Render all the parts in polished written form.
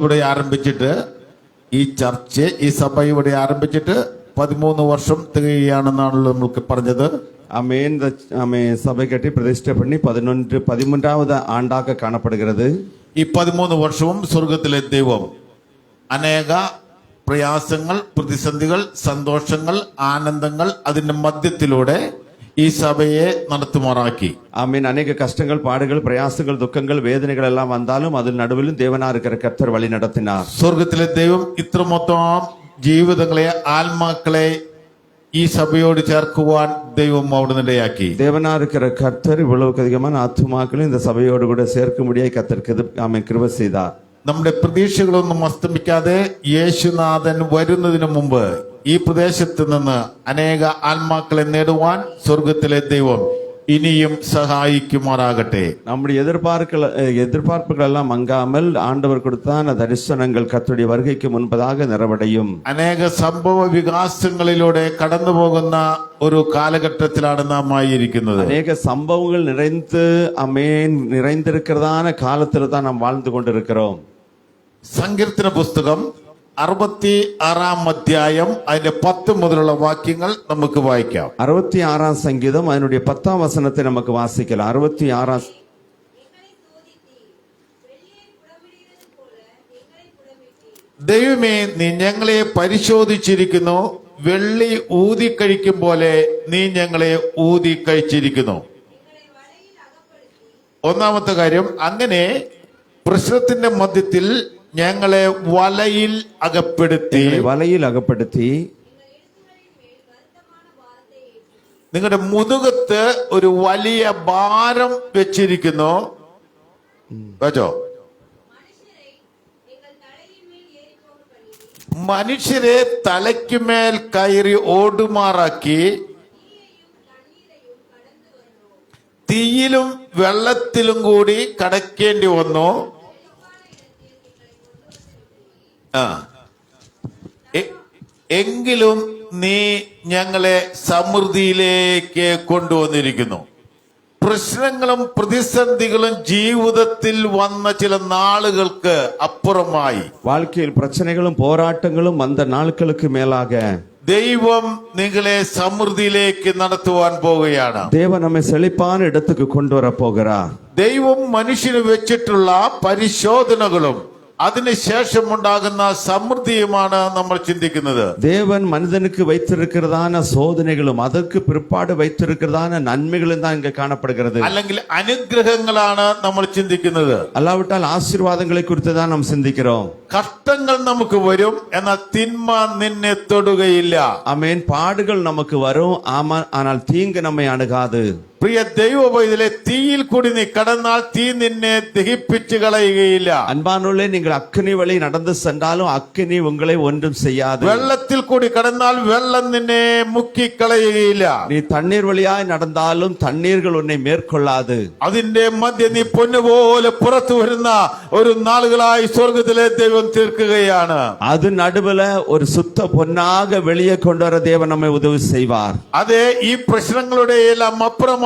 ഇവിടെ ആരംഭിച്ചിട്ട് ഈ ചർച്ച് ഈ സഭ ഇവിടെ ആരംഭിച്ചിട്ട് 13 വർഷം തികയാണെന്നാണല്ലോ നമ്മൾക്ക് പറഞ്ഞത്. ஆமென். சபை கட்டி பிரதிஷ்டை பண்ணி 13வது ஆண்டாக காணப்படுகிறது. ഈ 13 വർഷവും സ്വർഗത്തിലെ ദൈവം അനേക പ്രയാസങ്ങൾ, പ്രതിസന്ധികൾ, സന്തോഷങ്ങൾ, ആനന്ദങ്ങൾ അതിന്റെ മധ്യത്തിലൂടെ ഈ സഭയെ നടത്തുമാറാക്കി. ஆமென். அநேக கஷ்டங்கள், பாடுகள், பிரயாசங்கள், துக்கங்கள், வேதனைகள் எல்லாம் வந்தாலும் அதில் நடுவிலும் தேவனா இருக்கிற கர்த்தர் வழி நடத்தினார். സ്വർഗത്തിലെ ദൈവം ഇത്രമൊത്തം ജീവിതങ്ങളെ, ആത്മാക്കളെ ഈ സഭയോട് ചേർക്കുവാൻ ദൈവം അവിടെ ഇടയാക്കി. தேவனா இருக்கிற கர்த்தர் இவ்வளவுக்கு அதிகமான ஆத்துமாக்களை இந்த சபையோடு கூட சேர்க்கும்படியாய் கர்த்தருக்கு ஆமென் கிருபை செய்தார். നമ്മുടെ പ്രതീക്ഷകളൊന്നും അസ്തമിക്കാതെ യേശുനാഥൻ വരുന്നതിന് മുമ്പ് ഈ പ്രദേശത്ത് നിന്ന് അനേക ആത്മാക്കളെ നേടുവാൻ സ്വർഗത്തിലെ ദൈവം ഇനിയും സഹായിക്കുമാറാകട്ടെ. நம்முடைய எதிர்பார்ப்புகள் எல்லாம் மங்காமல் ஆண்டவர் கொடுத்த அந்த தரிசனங்கள் கர்த்தருடைய வருகைக்கு முன்பதாக நிறைவடையும். അനേക സംഭവ വികാസങ്ങളിലൂടെ കടന്നു പോകുന്ന ഒരു കാലഘട്ടത്തിലാണ് നാം ആയിരിക്കുന്നത്. அநேக சம்பவங்கள் நிறைந்திருக்கிறதான காலத்துல தான் நாம் வாழ்ந்து கொண்டிருக்கிறோம். സങ്കീർത്തന പുസ്തകം 66-ാം അധ്യായം അതിന്റെ 10 മുതലുള്ള വാക്യങ്ങൾ നമുക്ക് വായിക്കാം. 66-ാം சங்கீதம் அதனுடைய 10-ாம் வசனத்தை நமக்கு வாசிக்கலாம். 66 ദൈവമേ, നീ ഞങ്ങളെ പരിശോധിച്ചിരിക്കുന്നു, വെള്ളി ഊതിക്കഴിക്കും പോലെ നീ ഞങ്ങളെ ഊതിക്കഴിച്ചിരിക്കുന്നു. ഒന്നാമത്തെ കാര്യം, അങ്ങനെ പ്രശ്നത്തിന്റെ മധ്യത്തിൽ ഞങ്ങളെ വലയിൽ അകപ്പെടുത്തി നിങ്ങളുടെ മുതുകത്ത് ഒരു വലിയ ഭാരം വെച്ചിരിക്കുന്നു. വെച്ചോ, മനുഷ്യരെ തലയ്ക്കുമേൽ കയറി ഓടുമാറാക്കി, തീയിലും വെള്ളത്തിലും കൂടി കടക്കേണ്ടി വന്നു. എങ്കിലും നീ ഞങ്ങളെ സമൃദ്ധിയിലേക്ക് കൊണ്ടുവന്നിരിക്കുന്നു. പ്രശ്നങ്ങളും പ്രതിസന്ധികളും ജീവിതത്തിൽ വന്ന ചില നാളുകൾക്ക് അപ്പുറമായി, வாழ்க்கையில் பிரச்சனைகளும் போராட்டங்களும் அந்த நாட்களுக்கு மேலாக ദൈവം നിങ്ങളെ സമൃദ്ധിയിലേക്ക് നടത്തുവാൻ പോവുകയാണ്. தேவன் நம்மை செழிப்பான இடத்துக்கு கொண்டு வர போகிறார். ദൈവം മനുഷ്യന് വെച്ചിട്ടുള്ള പരിശോധനകളും അതിനുശേഷമുണ്ടാകുന്ന സമൃദ്ധിയുമാണ് നമ്മൾ ചിന്തിക്കുന്നത്. தேவன் மனிதனுக்கு வைத்திருக்கிறதான சோதனைகளும் அதற்கு பிற்பாடு வைத்திருக்கிறதான நன்மைகளும் தான் இங்க காணப்படுகிறது. അല്ലെങ്കിൽ അനുഗ്രഹങ്ങളാണ് നമ്മൾ ചിന്തിക്കുന്നത്. அல்லாவிட்டால் ஆசீர்வாதங்களை குறித்து தான் நாம் சிந்திக்கிறோம். കഷ്ടങ്ങൾ നമുക്ക് വരും, എന്നാൽ തിന്മ നിന്നെ തൊടുകയില്ല. ஆமென். பாடுகள் நமக்கு வரும், ஆமா, ஆனால் தீங்கு நம்மை அணுகாது. പ്രിയ ദൈവ പൈതലേ, തീയിൽ കൂടി നീ കടന്നാൽ തീ നിന്നെ ദഹിപ്പിച്ചു കളയുകയില്ല. அன்பானுள்ளே, நீங்கள் அக்கினி வழி நடந்து சென்றாலும் அக்கினி உங்களை ஒன்றும் செய்யாது. വെള്ളത്തിൽ കൂടി കടന്നാൽ വെള്ളം നിന്നെ മുക്കിക്കളയുകയില്ല. நீ தண்ணீர் வழியாய் நடந்தாலும் தண்ணீர்கள் உன்னை மேற்கொள்ளாது. അതിന്റെ മധ്യ നീ പൊന്നുപോലെ പുറത്തു വരുന്ന ഒരു നാളുകളായി സ്വർഗത്തിലെ ദൈവം തീർക്കുകയാണ്. அது நடுவுல ஒரு சுத்த பொன்னாக வெளியே கொண்டு வர தேவன் நம்மை உதவி செய்வார். അതെ, ഈ പ്രശ്നങ്ങളുടെ എല്ലാം അപ്പുറമായി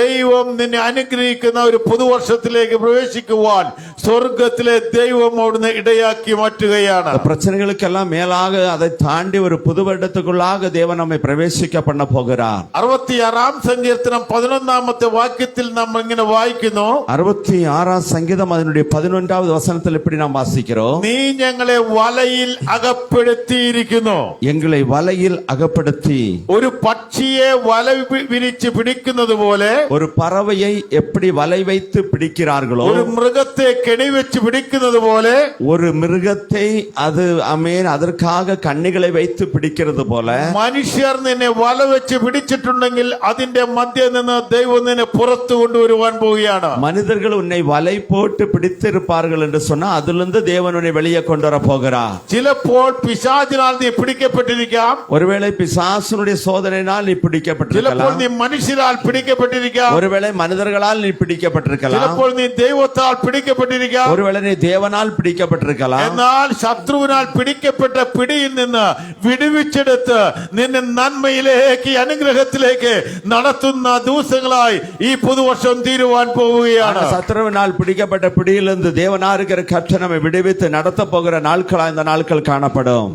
ദൈവം നിന്നെ അനുഗ്രഹിക്കുന്ന ഒരു പുതുവർഷത്തിലേക്ക് പ്രവേശിക്കുവാൻ സ്വർഗത്തിലെ ദൈവം അവിടുന്ന് ഇടയാക്കി മാറ്റുകയാണ്. பிரச்சனைகளுக்கெல்லாம் மேலாக அதை தாண்டி ஒரு புது வருடத்துக்குள்ளாக தேவன் நம்மை பிரவேசிக்க பண்ண போகிறார். 66-ാം സങ്കീർത്തനം 11-ാമത്തെ വാക്യത്തിൽ നമ്മൾ ഇങ്ങനെ വായിക്കുന്നു. 66-ാം சங்கீதம் அதனுடைய 11வது வசனத்தில் இப்படி நாம் வாசிக்கிறோம். നീ ഞങ്ങളെ വലയിൽ അകപ്പെടുത്തിയിരിക്കുന്നു. எங்களை வலையில் அகப்படுத்தி, ഒരു പക്ഷിയെ വല വിരിച്ച് പിടിക്കുന്നത് പോലെ, ஒரு பறவையை எப்படி வலை வைத்து பிடிக்கிறார்களோ, ഒരു മൃഗത്തെ കെണി വെച്ച് പിടിക്കുന്നത് പോലെ, ஒரு மிருகத்தை அது ஆமென் அதற்காக கண்ணிகளை வைத்து பிடிக்கிறது போல, മനുഷ്യർ നിന്നെ വല വെച്ച് പിടിച്ചിട്ടുണ്ടെങ്കിൽ അതിന്റെ മധ്യത്തിൽ നിന്ന് ദൈവം നിന്നെ പുറത്തു കൊണ്ടുവരുവാൻ പോവുകയാണ്. மனிதர்கள் உன்னை வலை போட்டு பிடித்திருப்பார்கள் என்று சொன்னா அதிலிருந்து தேவன் உன்னை வெளியே கொண்டு வர போகிறார். ചിലപ്പോൾ പിശാചിനാൽ നീ പിടിക്കപ്പെട്ടിരിക്കാം. ஒருவேளை பிசாசுனுடைய சோதனையினால் நீ ചിലപ്പോൾ பிடிக்கப்பட்டிருக்கலாம். നീ മനുഷ്യരാൽ പിടിക്കപ്പെട്ടിരിക്കാം. ஒருவேளை மனிதர்களால் நீ பிடிக்கப்பட்டிருக்கலாம். ചിലപ്പോൾ നീ ദൈവത്താൽ പിടിക്കപ്പെട്ടിരിക്കാം. ஒருவேளை நீ தேவனால் பிடிக்கப்பட்டிருக்கலாம். എന്നാൽ ശത്രുവിനാൽ പിടിക്കപ്പെട്ട പിടിയിൽ നിന്ന് വിടുവിച്ചെടുത്ത് നിന്നെ നന്മയിലേക്ക്, അനുഗ്രഹത്തിലേക്ക് നടത്തുന്ന ദിവസങ്ങളായി ഈ പുതുവർഷം തീരുവാൻ പോവുകയാണ്. சத்ருவினால் பிடிக்கப்பட்ட பிடியிலிருந்து தேவனா இருக்கிற கர்த்தர் நம்மை விடுவித்து நடத்த போகிற நாட்களா இந்த நாட்கள் காணப்படும்.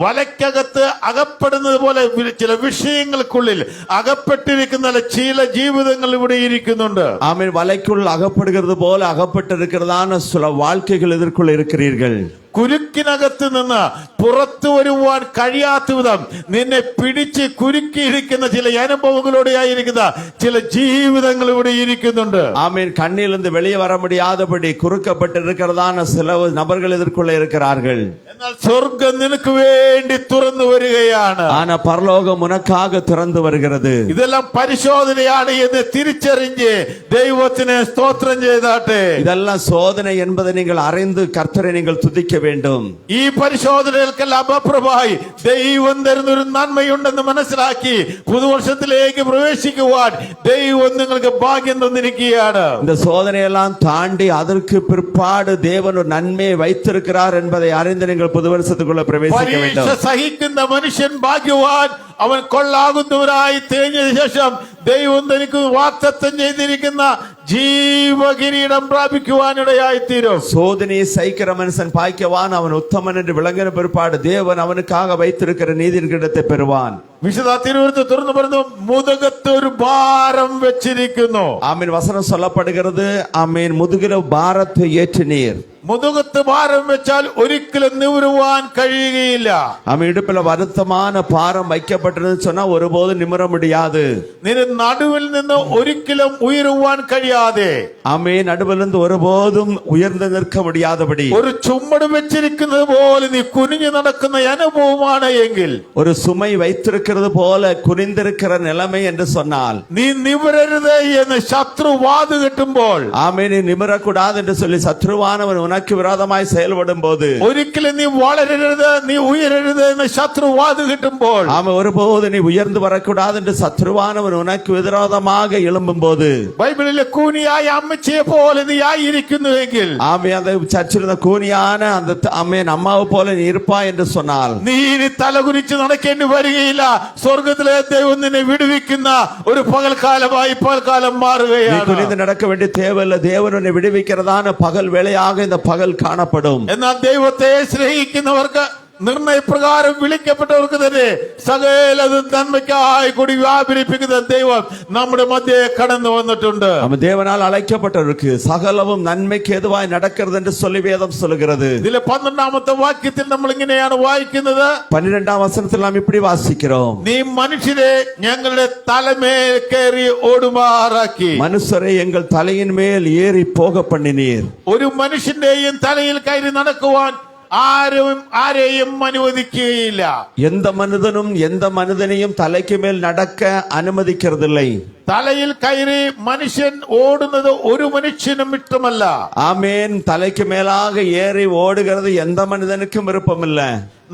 വലയ്ക്കകത്ത് അകപ്പെടുന്നത് പോലെ ചില വിഷയങ്ങൾക്കുള്ളിൽ അകപ്പെട്ടിരിക്കുന്ന ചില ജീവിതങ്ങൾ ഇവിടെ ഇരിക്കുന്നുണ്ട്. ஆமென். வலைக்குள் அகப்படுகிறது போல அகப்பட்டிருக்கிறதான சில வாழ்க்கைகள் இதற்குள் இருக்கிறீர்கள். കുരുക്കിനകത്ത് നിന്ന് പുറത്തു വരുവാൻ കഴിയാത്ത വിധം നിന്നെ പിടിച്ച് കുരുക്കിയിരിക്കുന്ന ചില അനുഭവങ്ങളോടെ ആയിരിക്കുന്ന ചില ജീവിതങ്ങൾ ഇവിടെ ഇരിക്കുന്നുണ്ട്. ஆமென். கண்ணிலிருந்து வெளியே வர முடியாதபடி குறுக்கப்பட்டிருக்கிறதான சில நபர்கள் இதற்குள்ளே இருக்கிறார்கள். എന്നാൽ സ്വർഗ്ഗം നിനക്ക് വേണ്ടി തുറന്നു വരികയാണ്. ஆனா பரலோகம் உனக்காக திறந்து வருகிறது. ഇതെല്ലാം പരിശോധനയാണ് എന്ന് തിരിച്ചറിഞ്ഞ് ദൈവത്തിനെ സ്തോത്രം ചെയ്താട്ടെ. இதெல்லாம் சோதனை என்பதை நீங்கள் அறிந்து கர்த்தரை நீங்கள் துதிக்க வேண்டும். ഈ പരിശോധനകൾക്കെല്ലാം അപ്പുറമായി ദൈവം തരുന്നൊരു നന്മയുണ്ടെന്ന് മനസ്സിലാക്കി പുതുവർഷത്തിലേക്ക് പ്രവേശിക്കുവാൻ ദൈവം നിങ്ങൾക്ക് ഭാഗ്യം തന്നിരിക്കുകയാണ്. இந்த சோதனையெல்லாம் தாண்டி அதற்கு பிற்பாடு தேவன் ஒரு நன்மையை வைத்திருக்கிறார் என்பதை அறிந்து நீங்கள் புது வருஷத்துக்குள்ள பிரவேசிக்க வேண்டும். പരീക്ഷ സഹിക്കുന്ന മനുഷ്യൻ ഭാഗ്യവാൻ. അവൻ കൊള്ളാകുന്നവരായി തേഞ്ഞതിനു ശേഷം ദൈവം തനിക്ക് വാഗ്ദത്തം ചെയ്തിരിക്കുന്ന ജീവകിരീടം പ്രാപിക്കുവാനിടയായി തീരും. சோதனையை சகிக்கிற மனுஷன் பாக்கியவான், அவன் உத்தமன் என்று விளங்கின பிற்பாடு தேவன் அவனுக்காக வைத்திருக்கிற நீதியின் கிரீடத்தை பெறுவான். വിശുദ്ധ തിരുവചനത്തിൽ തുറന്നു പറഞ്ഞു, മുതുകത്ത് ഒരു ഭാരം വെച്ചിരിക്കുന്നു. ஆமென். வசனம் சொல்லப்படுகிறது, ஆமென், முதுகில பாரத்தை ஏற்றினீர். മുതുകത്ത് ഭാരം വെച്ചാൽ ഒരിക്കലും നിവരുവാൻ കഴിയുകയില്ല. ஆமென். இடுப்புல வருத்தமான பாரம் வைக்கப்பட்டிருந்து சொன்னா ஒருபோதும் நிமிர முடியாது. നിന്റെ നടുവിൽ നിന്ന് ഒരിക്കലും ഉയരുവാൻ കഴിയാതെ, ஆமென், நடுவிலிருந்து ஒருபோதும் உயர்ந்து நிற்க முடியாதபடி ഒരു ചുമട് വെച്ചിരിക്കുന്നത് പോലെ നീ കുനിഞ്ഞു നടക്കുന്ന അനുഭവമാണ് എങ്കിൽ, ஒரு சுமை வைத்திருக்கிறது போல குனிந்திருக்கிற நிலைமை என்று சொன்னால், നീ നിവരരുത് എന്ന് ശത്രു വാത് കെട്ടുമ്പോൾ, ஆமென், நீ நிமிரக்கூடாது என்று சொல்லி சத்ருவானவன் உனக்கு விரோதமாய் செயல்படும் போது, ഒരിക്കലും നീ വളരരുത്, നീ ഉയരരുത് എന്ന് ശത്രു വാത് കെട്ടുമ്പോൾ, ஆமென், ஒருபோது நீ உயர்ந்து வரக்கூடாது என்று சத்ருவானவன் உனக்கு விரோதமாக எழும்பும் போது, ബൈബിളിലെ കൂനിയായ അമ്മച്ചിയെ പോലെ നീ ആയിരിക്കുന്നുവെങ്കിൽ, ஆமென், அந்த சர்ச்சில் இருந்த கூனியான அந்த ஆமென் அம்மாவை போல நீ இருப்பாய் என்று சொன்னால், നീ ഇനി തലകുനിച്ച് നടക്കേണ്ടി വരികയില്ല. സ്വർഗത്തിലെ ദൈവം നിന്നെ വിടുവിക്കുന്ന ഒരു പകൽക്കാലമായി പകൽക്കാലം நீ മാറുകയാണ്. குனிந்து நடக்க வேண்டிய தேவையில்லை. தேவன் உன்னை விடுவிக்கிறதான பகல் வேளையாக இந்த பகல் காணப்படும். എന്നാൽ ദൈവത്തെ സ്നേഹിക്കുന്നവർക്ക് നിർണയപ്രകാരം വിളിക്കപ്പെട്ടവർക്ക് തന്നെ സകലതും നന്മയ്ക്കായി കൂടി വ്യാപരിപ്പിക്കുന്ന ദൈവം നമ്മുടെ മധ്യേ കടന്നു വന്നിട്ടുണ്ട്. நம்ம தேவனால் அழைக்கப்பட்டவருக்கு சகலவும் நன்மைக்கு எதுவாய் நடக்கிறது என்று சொல்லி வேதம் சொல்லுகிறது. ഇതിലെ 12ാമത്തെ വാക്യത്തിൽ നമ്മൾ ഇങ്ങനെയാണ് വായിക്കുന്നത്, 12ஆம் வசனத்தில் நாம் இப்படி வாசிக்கிறோம், നീ മനുഷ്യരെ ഞങ്ങളുടെ തലമേൽ കയറി ഓടുമാറാക്കി. மனுஷரை எங்கள் தலையின் மேல் ஏறி போக பண்ணினீர். ഒരു മനുഷ്യന്റെയും തലയിൽ കയറി നടക്കുവാൻ ആരെയും അനുവദിക്കുകയില്ല. எந்த மனிதனும் எந்த மனிதனையும் தலைக்கு மேல் நடக்க அனுமதிக்கிறதில்லை. തലയിൽ കയറി മനുഷ്യൻ ഓടുന്നത് ഒരു മനുഷ്യനും ഇഷ്ടമല്ല. ஆமென். தலைக்கு மேலாக ஏறி ஓடுகிறது எந்த மனிதனுக்கும் விருப்பமில்ல.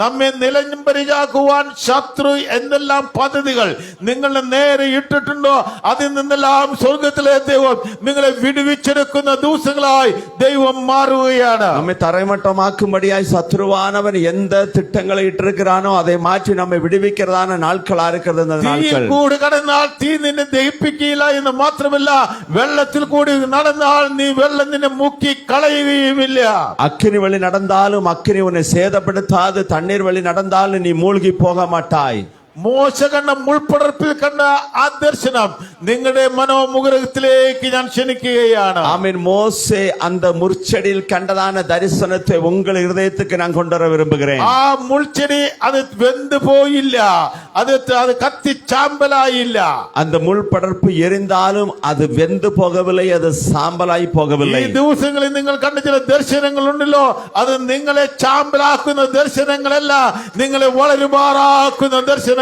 നമ്മെ നിലംപരിചാക്കുവാൻ ശത്രു എന്തെല്ലാം പദ്ധതികൾ നിങ്ങളുടെ നേരെ ഇട്ടിട്ടുണ്ടോ, അതിൽ നിന്നെല്ലാം സ്വർഗത്തിലെ ദൈവം നിങ്ങളെ വിടുവിച്ചെടുക്കുന്ന ദിവസങ്ങളായി ദൈവം മാറുകയാണ്. நம்மை தரைமட்டமாக்கும்படியாய் சத்ருவானவன் எந்த திட்டங்களை இட்டிருக்கிறானோ அதை மாற்றி நம்மை விடுவிக்கிறதான நாட்களா இருக்கிறது இந்த തീയിൽ நாட்கள். കൂടി കടന്നാൽ തീ നിന്നെ ദഹിപ്പിക്കുകയില്ല എന്ന് മാത്രമല്ല, വെള്ളത്തിൽ കൂടി നടന്നാൽ നീ വെള്ളം നിന്നെ മുക്കി കളയുകയുമില്ല. அக்கினி வழி நடந்தாலும் அக்கினி உன்னை சேதப்படுத்தாது, தண்ணீர் வழி நடந்தாலும் நீ மூழ்கி போக மாட்டாய். മോശ കണ്ട മുൾപ്പടർപ്പിൽ കണ്ട ആ ദർശനം നിങ്ങളുടെ മനോമുഖരത്തിലേക്ക് ഞാൻ ക്ഷണിക്കുകയാണ്. ஆமென். மோசே அந்த முற்செடியில் கண்டதான தரிசனத்தை உங்கள் இருதயத்துக்கு நான் கொண்டு வர விரும்புகிறேன். ആ മുൾച്ചെടി അത് വെന്ത് പോയില്ല, അത് കത്തി ചാമ്പലായില്ല. அந்த முள் படர்ப்பு எரிந்தாலும் அது வெந்து போகவில்லை, அது சாம்பலாய் ഈ போகவில்லை. ദിവസങ്ങളിൽ നിങ്ങൾ കണ്ട ചില ദർശനങ്ങളുണ്ടല്ലോ, അത് നിങ്ങളെ ചാമ്പലാക്കുന്ന ദർശനങ്ങളല്ല, നിങ്ങളെ വളരുമാറാക്കുന്ന ദർശനങ്ങളാണ്.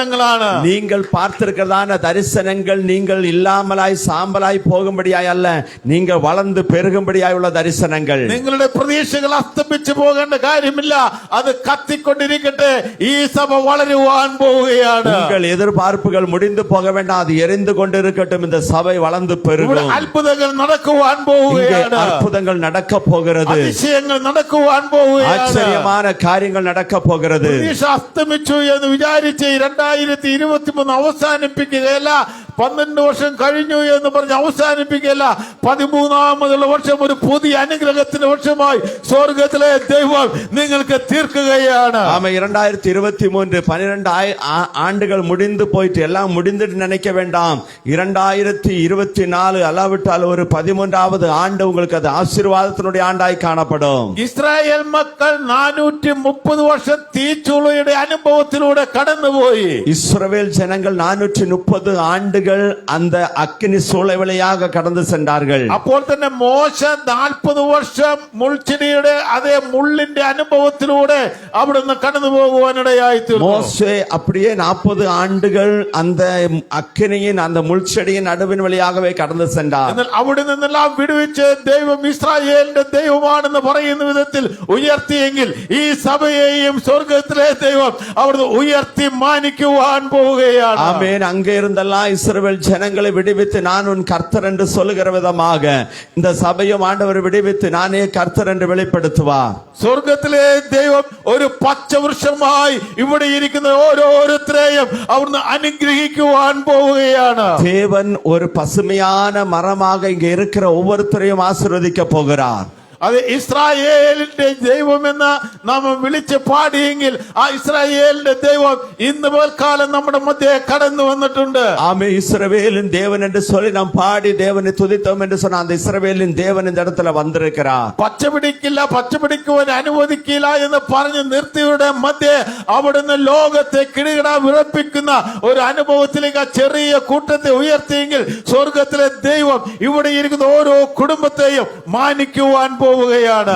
நீங்கள் பார்த்திருக்கிறதான தரிசனங்கள் நீங்கள் இல்லாமலாய் சாம்பலாய் போகும்படியாய் அல்ல, நீங்கள் வளர்ந்து பெருகும்படியாய் உள்ள தரிசனங்கள். നിങ്ങളുടെ പ്രതീക്ഷകൾ അസ്തമിച്ചു പോകേണ്ട കാര്യമില്ല, അത് കത്തിക്കൊണ്ടിരിക്കട്ടെ. ഈ സഭ വളരുവാൻ പോവുകയാണ്. உங்கள் எதிர்பார்ப்புகள் முடிந்து போக வேண்டாம், அது எரிந்து கொண்டிருக்கட்டும். இந்த சபை வளர்ந்து ഇവിടെ பெருகும். അത്ഭുതങ്ങൾ നടക്കുവാൻ இங்கே പോവുകയാണ്. அற்புதங்கள் நடக்க போகிறது. അതിശയങ്ങൾ നടക്കുവാൻ പോവുകയാണ്. ஆச்சரியமான காரியங்கள் நடக்க போகிறது. പ്രതീക്ഷ അസ്തമിച്ചു എന്ന് വിചാരിച്ച് 2023 അവസാനിപ്പിക്കുകയല്ല, 12 വർഷം കഴിഞ്ഞു എന്ന് പറഞ്ഞ് അവസാനിപ്പിക്കല്ല. 13ാമതുള്ള വർഷം ഒരു പുതിയ അനുഗ്രഹത്തിന്റെ വർഷമായി സ്വർഗത്തിലെ ദൈവം നിങ്ങൾക്ക് തീർക്കുകയാണ്. ஆமா 2023 12 ஆண்டுகள் முடிந்து போயிட்டு எல்லாம் முடிந்துட்டு நினைக்க வேண்டாம். 2024 அல்லாவிட்டால் ஒரு 13வது ஆண்டு உங்களுக்கு அது ஆசீர்வாதத்தினுடைய ஆண்டாய் காணப்படும். ഇസ്രായേൽ മക്കൾ 430 വർഷം തീച്ചൂളയുടെ അനുഭവത്തിലൂടെ കടന്നുപോയി. இஸ்ரவேல் ஜனங்கள் 430 ஆண்டுகள் அந்த அக்கினி சூளை வழியாக கடந்து சென்றார்கள். അപ്പോൾ തന്നെ മോശ 40 വർഷം മുൾച്ചെടിയുടെ അതേ മുള്ളിന്റെ അനുഭവത്തിലൂടെ അവിടുന്ന് കടന്നു പോകുവാനിടയായി തീർന്നു. மோசே அப்படியே 40 ஆண்டுகள் அந்த அக்கினியின் அந்த முள்செடியின் நடுவின் வழியாகவே கடந்து சென்றார். എന്നാൽ അവിടെ നിന്നെല്ലാം വിടുവിച്ച് ദൈവം ഇസ്രായേലിന്റെ ദൈവമാണെന്ന് പറയുന്ന വിധത്തിൽ ഉയർത്തിയെങ്കിൽ ഈ സഭയെയും സ്വർഗത്തിലെ ദൈവം അവിടുന്ന് ഉയർത്തി മാനിക്കുവാൻ പോവുകയാണ്. ஆமென். அங்கே இருந்தெல்லாம் இஸ்ரவேல் ஜனங்களை விடுவித்து நான் உன் கர்த்தர் என்று சொல்லுகிற விதமாக இந்த சபையும் ஆண்டவர் விடுவித்து நானே கர்த்தர் என்று வெளிப்படுத்துவார். സ്വർഗത്തിലെ ദൈവം ഒരു പച്ചവൃക്ഷമായി ഇവിടെ ഇരിക്കുന്ന ഓരോരുത്തരെയും അവിടുന്ന് അനുഗ്രഹിക്കുവാൻ പോവുകയാണ്. தேவன் ஒரு பசுமையான மரமாக இங்கே இருக்கிற ஒவ்வொருத்தரையும் ஆசீர்வதிக்க போகிறார். അത് ഇസ്രായേലിന്റെ ദൈവമെന്ന് നാം വിളിച്ച് പാടിയെങ്കിൽ ആ ഇസ്രായേലിന്റെ ദൈവം ഇന്ന് പോൽക്കാലം നമ്മുടെ മധ്യേ കടന്നു വന്നിട്ടുണ്ട്. ஆமே இஸ்ரவேலின் தேவன் என்று சொல்லி நாம் பாடி தேவனை துதித்தோம் என்று சொன்ன அந்த இஸ்ரவேலின் தேவன் இந்த இடத்துல வந்திருக்கிறார். പച്ചപിടിക്കില്ല, പച്ചപിടിക്കുവാൻ അനുവദിക്കില്ല എന്ന് പറഞ്ഞ് നിർത്തിയുടെ മധ്യേ അവിടുന്ന് ലോകത്തെ കിടുകിട വിറപ്പിക്കുന്ന ഒരു അനുഭവത്തിലേക്ക് ആ ചെറിയ കൂട്ടത്തെ ഉയർത്തിയെങ്കിൽ സ്വർഗത്തിലെ ദൈവം ഇവിടെ ഇരിക്കുന്ന ഓരോ കുടുംബത്തെയും മാനിക്കുവാൻ പോവുകയാണ്.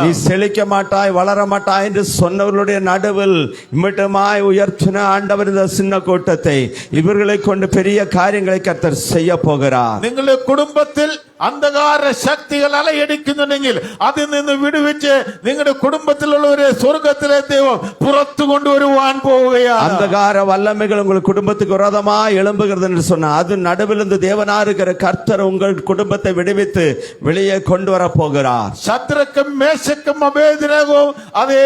நீ செழிக்க மாட்டாய் வளர மாட்டாய் என்று சொன்னவர்களுடைய நடுவில் இம்மட்டுமாய் உயர்த்தின ஆண்டவர் இந்த சின்ன கூட்டத்தை இவர்களை கொண்டு பெரிய காரியங்களை கர்த்தர் செய்ய போகிறார். നിങ്ങളുടെ കുടുംബത്തിൽ അന്ധകാര ശക്തികൾ അലയടിക്കുന്നുണ്ടെങ്കിൽ അതിൽ നിന്ന് വിടുവിച്ച് നിങ്ങളുടെ കുടുംബത്തിലുള്ളവരെ സ്വർഗത്തിലെ ദൈവം പുറത്തു കൊണ്ടുവരുവാൻ പോവുകയാണ്. அந்தகார வல்லமைகள் உங்கள் குடும்பத்துக்கு விரோதமாய் எழும்புகிறது என்று சொன்ன அது நடுவிலிருந்து தேவனா இருக்கிற கர்த்தர் உங்கள் குடும்பத்தை விடுவித்து வெளியே கொண்டு வர போகிறார். ശദ്രക്കും മേശക്കും അബേദ്നെഗോവും അതേ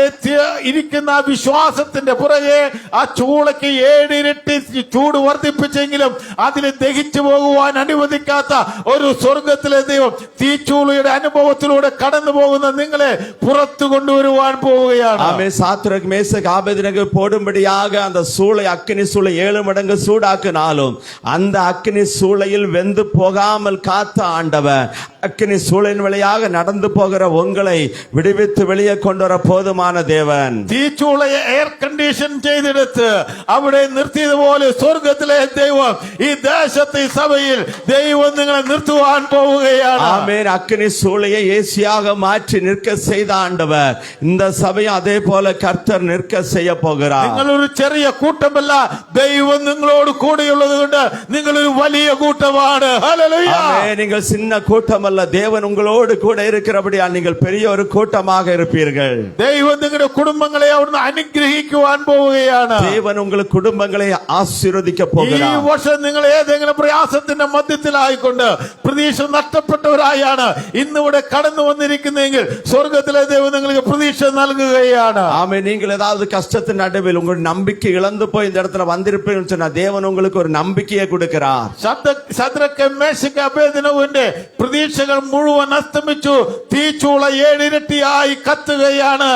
ഇരിക്കുന്ന വിശ്വാസത്തിന്റെ പുറകെ ആ ചൂളയ്ക്ക് 7 ഇരട്ടി ചൂട് വർദ്ധിപ്പിച്ചെങ്കിലും അതിൽ ദഹിച്ചു പോകുവാൻ അനുവദിക്കാത്ത ഒരു സ്വർഗത്തിലെ ദൈവം തീച്ചൂളയുടെ അനുഭവത്തിലൂടെ കടന്നു പോകുന്ന നിങ്ങളെ പുറത്തു കൊണ്ടുവരുവാൻ പോവുകയാണ്. ஆமே சாத்ரக் மேசக் ஆபேத்நேகோ போடும்படியாக அந்த சூளை அக்கினி சூளை 7 மடங்கு சூடாக்கினாலும் அந்த அக்கினி சூளையில் வெந்து போகாமல் காத்த ஆண்டவர் அக்கினி சூளையின் வழியாக நடந்து போகிற உங்களை விடுவித்து வெளியே கொண்டு வர போதுமான தேவன். തീച്ചൂളയെ എയർ കണ്ടീഷൻ ചെയ്തെടുത്ത് അവിടെ നിർത്തിയതുപോലെ സ്വർഗത്തിലെ ദൈവം ഈ ദേശത്തെ സഭയിൽ ദൈവം നിങ്ങളെ നിർത്തുവാൻ പോവുകയാണ്. ஆமென். அக்கினி சூளையை ஏசியாக மாற்றி நிற்க செய்த ஆண்டவர் இந்த சபையை அதே போல கர்த்தர் நிற்க செய்ய போகிறார். നിങ്ങളൊരു ചെറിയ കൂട്ടമല്ല, ദൈവം നിങ്ങളോട് കൂടെയുള്ളത് കൊണ്ട് നിങ്ങളൊരു വലിയ കൂട്ടമാണ്. ഹല്ലേലൂയ. ஆமென். நீங்கள் சின்ன கூட்டம் அல்ல, தேவன் உங்களோடு கூட இருக்கிறபடியால் நீங்கள் பெரிய ஒரு கூட்டமாக இருப்பீர்கள். ദൈവം നിങ്ങളുടെ കുടുംബങ്ങളെ അവിടുന്ന് അനുഗ്രഹിക്കുവാൻ പോവുകയാണ്. தேவன் உங்கள் குடும்பங்களை ஆசீர்வதிக்க ഈ போகிறார். വർഷം നിങ്ങൾ ഏതെങ്കിലും പ്രയാസത്തിന്റെ മധ്യത്തിലായിക്കൊണ്ട് പ്രതീക്ഷ നഷ്ടപ്പെട്ടവരായാണ് ഇന്നിവിടെ കടന്നു വന്നിരിക്കുന്നെങ്കിൽ സ്വർഗത്തിലെ ദൈവം നിങ്ങൾക്ക് പ്രതീക്ഷ നൽകുകയാണ്. ஆமென். நீங்கள் ஏதாவது கஷ்டத்தின் நடுவில் உங்கள் நம்பிக்கை இழந்து போய் இந்த இடத்துல வந்திருப்பீங்கன்னு சொன்னா தேவன் உங்களுக்கு ஒரு நம்பிக்கையை கொடுக்கிறார். ശദ്രക്ക് മേശക്ക് അബേദ്നെഗോവിന്റെ പ്രതീക്ഷകൾ മുഴുവൻ അസ്തമിച്ചു. തീച്ചൂള 7 ഇരട്ടിയായി കത്തുകയാണ്.